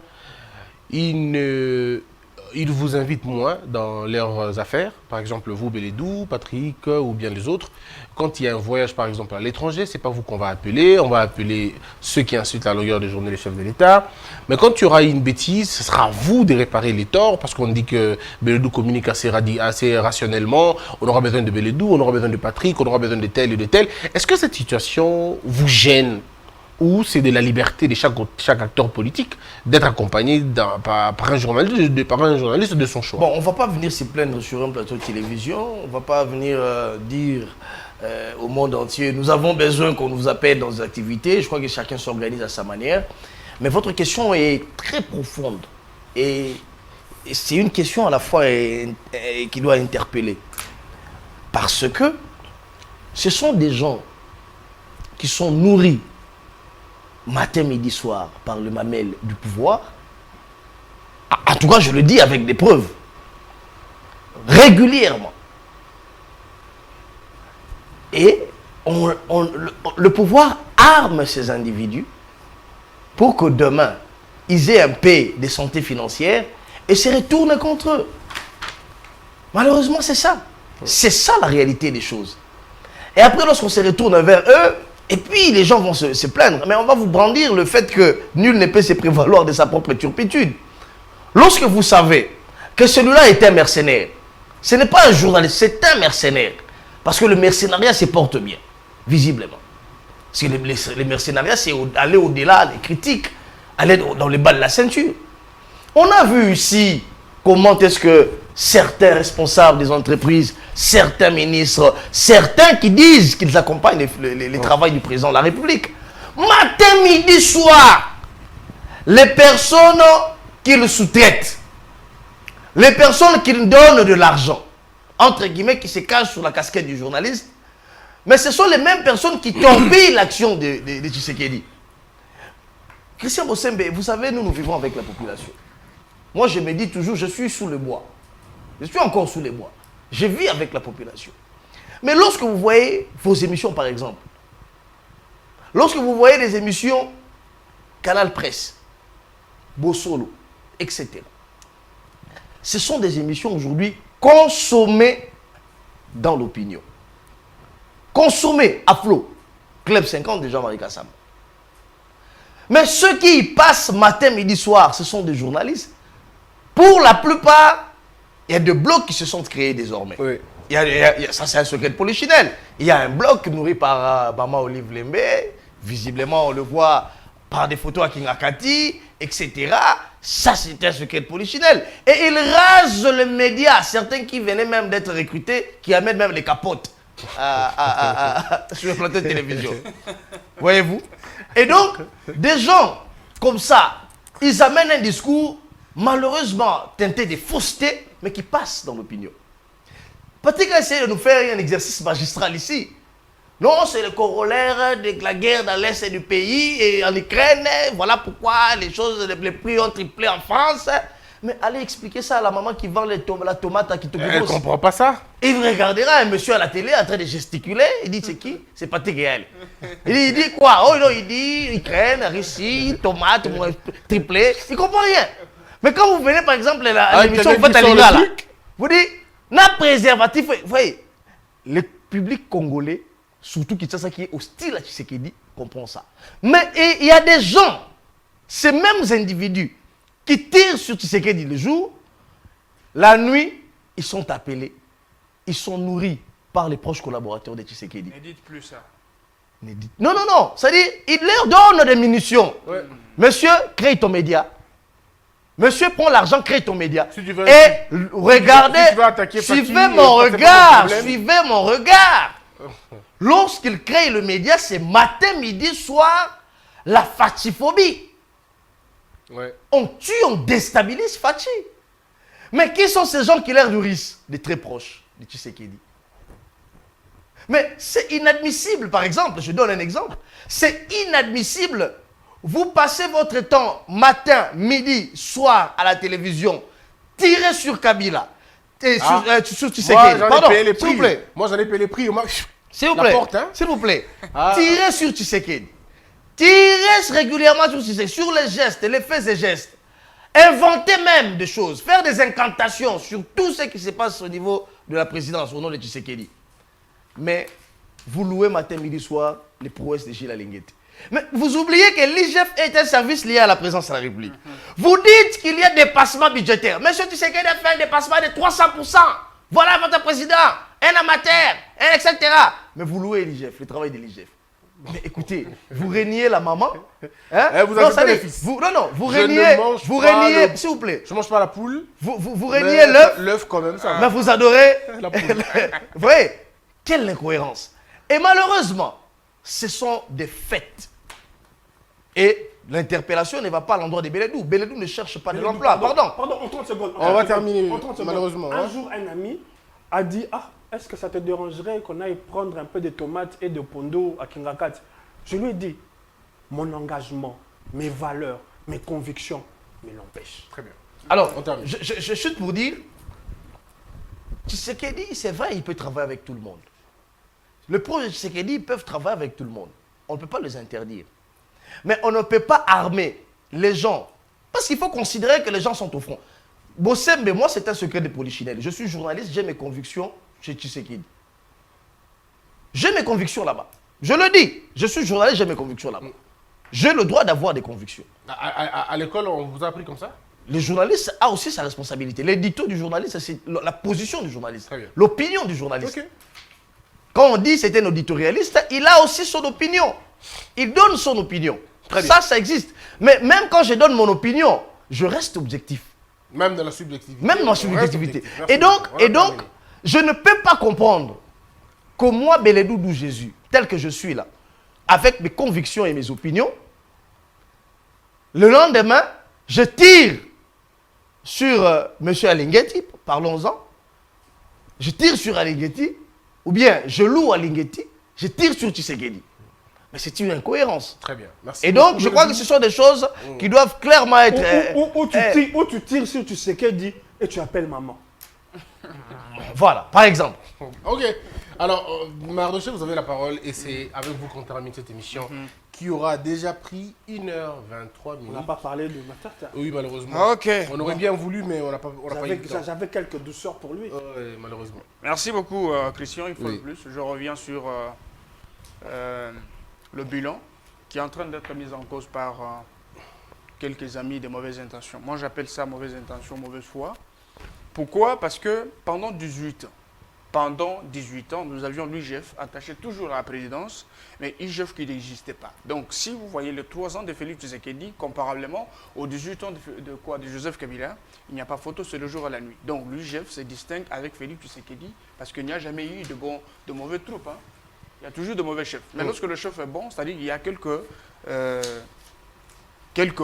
ils vous invitent moins dans leurs affaires. Par exemple, vous, Beledou, Patrick ou bien les autres. Quand il y a un voyage, par exemple, à l'étranger, ce n'est pas vous qu'on va appeler. On va appeler ceux qui insultent la longueur des journées les chefs de l'État. Mais quand il y aura une bêtise, ce sera à vous de réparer les torts parce qu'on dit que Beledou communique assez rationnellement. On aura besoin de Beledou, on aura besoin de Patrick, on aura besoin de tel et de tel. Est-ce que cette situation vous gêne ? Ou c'est de la liberté de chaque acteur politique d'être accompagné par un journaliste de son choix. Bon, on ne va pas venir se plaindre sur un plateau de télévision, on ne va pas venir dire au monde entier, nous avons besoin qu'on nous appelle dans des activités. Je crois que chacun s'organise à sa manière. Mais votre question est très profonde et c'est une question à la fois qui doit interpeller. Parce que ce sont des gens qui sont nourris matin, midi, soir, par le mamelle du pouvoir. En tout cas, je le dis avec des preuves. Régulièrement. Et le pouvoir arme ces individus pour que demain, ils aient un paix de santé financière et se retournent contre eux. Malheureusement, c'est ça. C'est ça la réalité des choses. Et après, lorsqu'on se retourne vers eux, et puis les gens vont se plaindre, mais on va vous brandir le fait que nul ne peut se prévaloir de sa propre turpitude. Lorsque vous savez que celui-là est un mercenaire, ce n'est pas un journaliste, c'est un mercenaire. Parce que le mercenariat se porte bien, visiblement. Parce que les mercenariats, c'est aller au-delà des critiques, aller dans les bas de la ceinture. On a vu ici comment est-ce que certains responsables des entreprises, certains ministres, certains qui disent qu'ils accompagnent les travaux du président de la République. Matin, midi, soir, les personnes qui le sous-traitent, les personnes qui donnent de l'argent, entre guillemets, qui se cachent sous la casquette du journaliste, mais ce sont les mêmes personnes qui torpillent l'action de Tshisekedi. Christian Bossembe, vous savez, nous vivons avec la population. Moi, je me dis toujours, je suis sous le bois. Je suis encore sous les bois. Je vis avec la population. Mais lorsque vous voyez vos émissions, par exemple, lorsque vous voyez des émissions Canal Presse, Bossolo, etc., ce sont des émissions aujourd'hui consommées dans l'opinion. Consommées à flot. Club 50 de Jean-Marie Kassam. Mais ceux qui y passent matin, midi, soir, ce sont des journalistes. Pour la plupart, il y a des blocs qui se sont créés désormais. Oui. Ça, c'est un secret de polichinelle. Il y a un bloc nourri par Bama Olive Lembe. Visiblement, on le voit par des photos à Kingakati, etc. Ça, c'est un secret de polichinelle. Et ils rasent les médias. Certains qui venaient même d'être recrutés, qui amènent même les capotes sur le plateau de télévision. Voyez-vous? Et donc, des gens comme ça, ils amènent un discours malheureusement teinté de fausseté mais qui passe dans l'opinion. Patrick a essayé de nous faire un exercice magistral ici. Non, c'est le corollaire de la guerre dans l'est du pays et en Ukraine. Voilà pourquoi les prix ont triplé en France. Mais allez expliquer ça à la maman qui vend la tomate à Kitoko. Elle ne comprend pas ça. Et vous regardera un monsieur à la télé en train de gesticuler. Il dit, c'est qui? C'est Patrick Gaël. Il dit quoi? Oh non, il dit Ukraine, Russie, tomate, triplé. Il ne comprend rien. Mais quand vous venez par exemple à l'émission vous faites à Linga, là, vous dites, n'a préservatif. Vous voyez, le public congolais, surtout Kinshasa qui est hostile à Tshisekedi, comprend ça. Mais il y a des gens, ces mêmes individus, qui tirent sur Tshisekedi le jour, la nuit, ils sont appelés, ils sont nourris par les proches collaborateurs de Tshisekedi. Ne dites plus ça. Non, non, non, c'est-à-dire, ils leur donnent des munitions. Ouais. Monsieur, crée ton média. Monsieur, prends l'argent, crée ton média. Si tu veux, et regardez, suivez mon regard. Lorsqu'il crée le média, c'est matin, midi, soir, la fachiphobie. Ouais. On tue, on déstabilise Fachi. Mais qui sont ces gens qui leur nourrissent? Des très proches de Tshisekedi. Mais c'est inadmissible, par exemple, je donne un exemple. C'est inadmissible. Vous passez votre temps, matin, midi, soir, à la télévision, tirer sur Kabila, et sur Tshisekedi. Pardon, s'il vous plaît. Moi, j'en ai payé les prix. S'il vous plaît, s'il vous plaît. Tirer sur Tshisekedi. Tirer régulièrement sur Tshisekedi, sur les gestes, les faits et gestes. Inventer même des choses, faire des incantations sur tout ce qui se passe au niveau de la présidence, au nom de Tshisekedi. Mais vous louez matin, midi, soir les prouesses de Gilles Alinguetti. Mais vous oubliez que l'IGF est un service lié à la présence de la République. Vous dites qu'il y a dépassement budgétaire. Monsieur Tshisekedi a fait un dépassement de 300%. Voilà votre président, un amateur, etc. Mais vous louez l'IGF, le travail de l'IGF. Mais écoutez, vous régnez la maman. Hein? Vous avez pas les fils. Vous régnez, s'il vous plaît. Je ne mange pas la poule. Vous régnez l'œuf. L'œuf quand même, ça. Mais vous adorez la poule. Vous voyez, quelle incohérence. Et malheureusement, ce sont des faits. Et l'interpellation ne va pas à l'endroit de Beledou. Beledou ne cherche pas de l'emploi. Pardon, en 30 secondes. On va terminer, malheureusement. Un jour, un ami a dit, est-ce que ça te dérangerait qu'on aille prendre un peu de tomates et de pondo à Kingakat? Je lui ai dit, mon engagement, mes valeurs, mes convictions me l'empêchent. Très bien. Alors, je chute pour dire, Tshisekedi, c'est vrai, il peut travailler avec tout le monde. Le projet de Tshisekedi, ils peuvent travailler avec tout le monde. On ne peut pas les interdire. Mais on ne peut pas armer les gens. Parce qu'il faut considérer que les gens sont au front. Bossembe, moi, c'est un secret de polichinelle. Je suis journaliste, j'ai mes convictions chez Tshisekedi. J'ai mes convictions là-bas. Je le dis, je suis journaliste, j'ai mes convictions là-bas. J'ai le droit d'avoir des convictions. À l'école, on vous a appris comme ça? Le journaliste a aussi sa responsabilité. L'édito du journaliste, c'est la position du journaliste. L'opinion du journaliste. Okay. Quand on dit c'est un éditorialiste, il a aussi son opinion. Il donne son opinion. Ça existe. Mais même quand je donne mon opinion, je reste objectif. Même dans la subjectivité. Même dans la subjectivité. Et donc, je ne peux pas comprendre que moi, Beledoudou Jésus, tel que je suis là, avec mes convictions et mes opinions, le lendemain, je tire sur M. Alinguetti, parlons-en. Je tire sur Alinguetti, ou bien je loue Alinguetti, je tire sur Tshisekedi. Mais c'est une incohérence. Très bien. Merci. Et donc, je crois que ce sont des choses qui doivent clairement être... Où tu tires sur Tshisekedi et tu appelles maman. Voilà, par exemple. Ok. Alors, Mardoché, vous avez la parole et c'est avec vous qu'on termine cette émission qui aura déjà pris 1h23 minutes. On n'a pas parlé de Matata. Oui, malheureusement. Ok. On aurait bien voulu, mais on n'a pas eu le temps. J'avais quelques douceurs pour lui. Malheureusement. Merci beaucoup, Christian. Une fois de plus, je reviens sur le bilan qui est en train d'être mis en cause par quelques amis de mauvaises intentions. Moi, j'appelle ça mauvaise intention, mauvaise foi. Pourquoi? Parce que pendant 18 ans, nous avions l'IGF attaché toujours à la présidence, mais IGF qui n'existait pas. Donc, si vous voyez les 3 ans de Félix Tshisekedi, comparablement aux 18 ans de Joseph Kabila, il n'y a pas photo, c'est le jour et la nuit. Donc, l'IGF se distingue avec Félix Tshisekedi parce qu'il n'y a jamais eu de mauvaises troupes. Hein. Il y a toujours de mauvais chefs. Mais lorsque le chef est bon, c'est-à-dire qu'il y a quelques quelques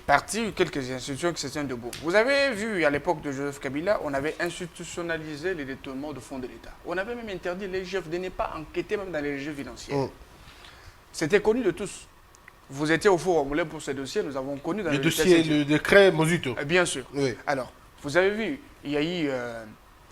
partis, quelques institutions qui se tiennent debout. Vous avez vu, à l'époque de Joseph Kabila, on avait institutionnalisé les détournements de fonds de l'État. On avait même interdit les GIF de ne pas enquêter même dans les régions financières. C'était connu de tous. Vous étiez au Forum Moulin pour ces dossiers, nous avons connu dans Le le dossier, le décret Mozuto. Bien sûr. Oui. Alors, vous avez vu, il y a eu...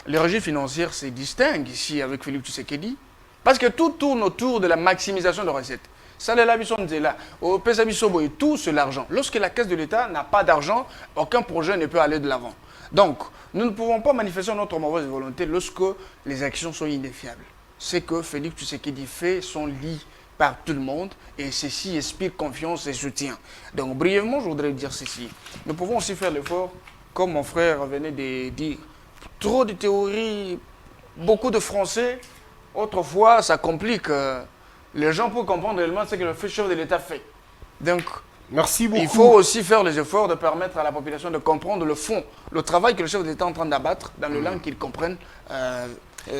les régies financières se distinguent ici avec Philippe Tshisekedi, parce que tout tourne autour de la maximisation de recettes. Ça, les labissons de là. Au Pesabisobo et tout, c'est l'argent. Lorsque la caisse de l'État n'a pas d'argent, aucun projet ne peut aller de l'avant. Donc, nous ne pouvons pas manifester notre mauvaise volonté lorsque les actions sont indéfiables. C'est que Philippe Tshisekedi fait son lit par tout le monde et ceci inspire confiance et soutien. Donc, brièvement, je voudrais dire ceci. Nous pouvons aussi faire l'effort, comme mon frère venait de dire, trop de théories, beaucoup de français. Autrefois, ça complique. Les gens peuvent comprendre réellement ce que le chef de l'État fait. Donc, Merci beaucoup. il faut aussi faire les efforts de permettre à la population de comprendre le fond, le travail que le chef de l'État est en train d'abattre dans le langue qu'ils comprennent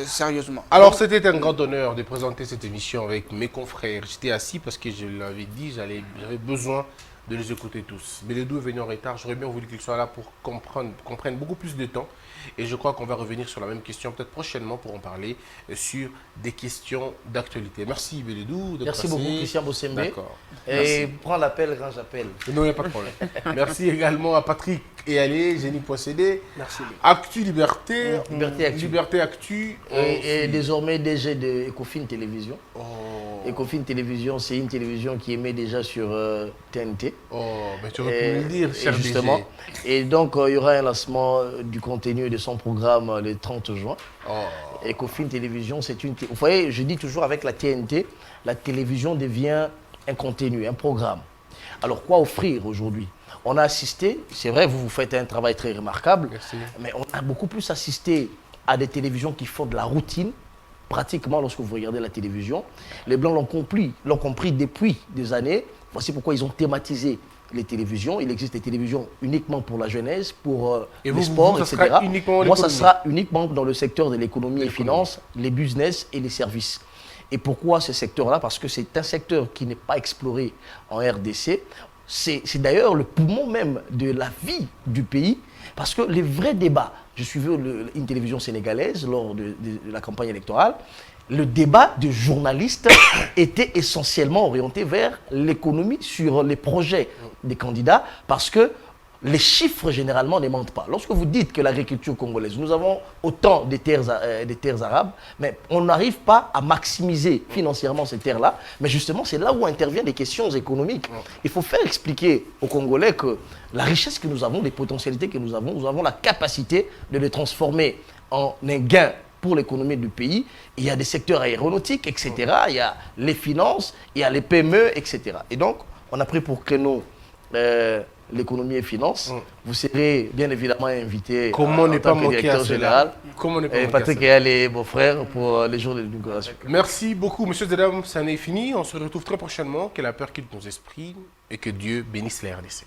sérieusement. Alors, c'était un grand honneur de présenter cette émission avec mes confrères. J'étais assis parce que je l'avais dit, j'avais besoin de les écouter tous. Beledou est venu en retard. J'aurais bien voulu qu'il soit là pour qu'on prenne beaucoup plus de temps. Et je crois qu'on va revenir sur la même question, peut-être prochainement, pour en parler sur des questions d'actualité. Merci Beledou. Merci beaucoup, Christian Bossembe. D'accord. Et prends l'appel quand j'appelle. Non, il n'y a pas de problème. Merci également à Patrick et Allé, Génie Poissédé. Merci. Actu Liberté. Liberté Actu. Liberté Actu. Et désormais DG de Ecofin Télévision. Oh. Ecofin Télévision, c'est une télévision qui émet déjà sur TNT. Oh, mais tu aurais pu me le dire, cher justement. DG. Et donc, il y aura un lancement du contenu et de son programme le 30 juin. Oh. Ecofin Télévision, c'est une... Vous voyez, je dis toujours avec la TNT, la télévision devient un contenu, un programme. Alors, quoi offrir aujourd'hui? On a assisté, c'est vrai, vous faites un travail très remarquable, Merci. mais on a beaucoup plus assisté à des télévisions qui font de la routine. Pratiquement, lorsque vous regardez la télévision, les Blancs l'ont compris depuis des années. Voici pourquoi ils ont thématisé les télévisions. Il existe des télévisions uniquement pour la jeunesse, pour les sports, ça etc. sera uniquement Moi, ça l'économie. sera uniquement dans le secteur de l'économie et finances, les business et les services. Et pourquoi ce secteur-là? Parce que c'est un secteur qui n'est pas exploré en RDC. C'est d'ailleurs le poumon même de la vie du pays. Parce que les vrais débats, je suivais une télévision sénégalaise lors de la campagne électorale, le débat de journalistes était essentiellement orienté vers l'économie, sur les projets des candidats, parce que les chiffres généralement ne mentent pas. Lorsque vous dites que l'agriculture congolaise, nous avons autant des terres arabes, mais on n'arrive pas à maximiser financièrement ces terres-là, mais justement c'est là où interviennent les questions économiques. Il faut faire expliquer aux Congolais que la richesse que nous avons, les potentialités que nous avons la capacité de les transformer en un gain pour l'économie du pays. Il y a des secteurs aéronautiques, etc. Il y a les finances, il y a les PME, etc. Et donc, on a pris pour créneau l'économie et finances. Vous serez bien évidemment invité Comment ne pas manquer à directeur cela? général. Comment ne pas Et manquer Patrick à et les beaux-frères pour les jours de l'inauguration. Merci beaucoup, messieurs et dames. Ça n'est fini. On se retrouve très prochainement. Que la peur quitte nos esprits et que Dieu bénisse la RDC.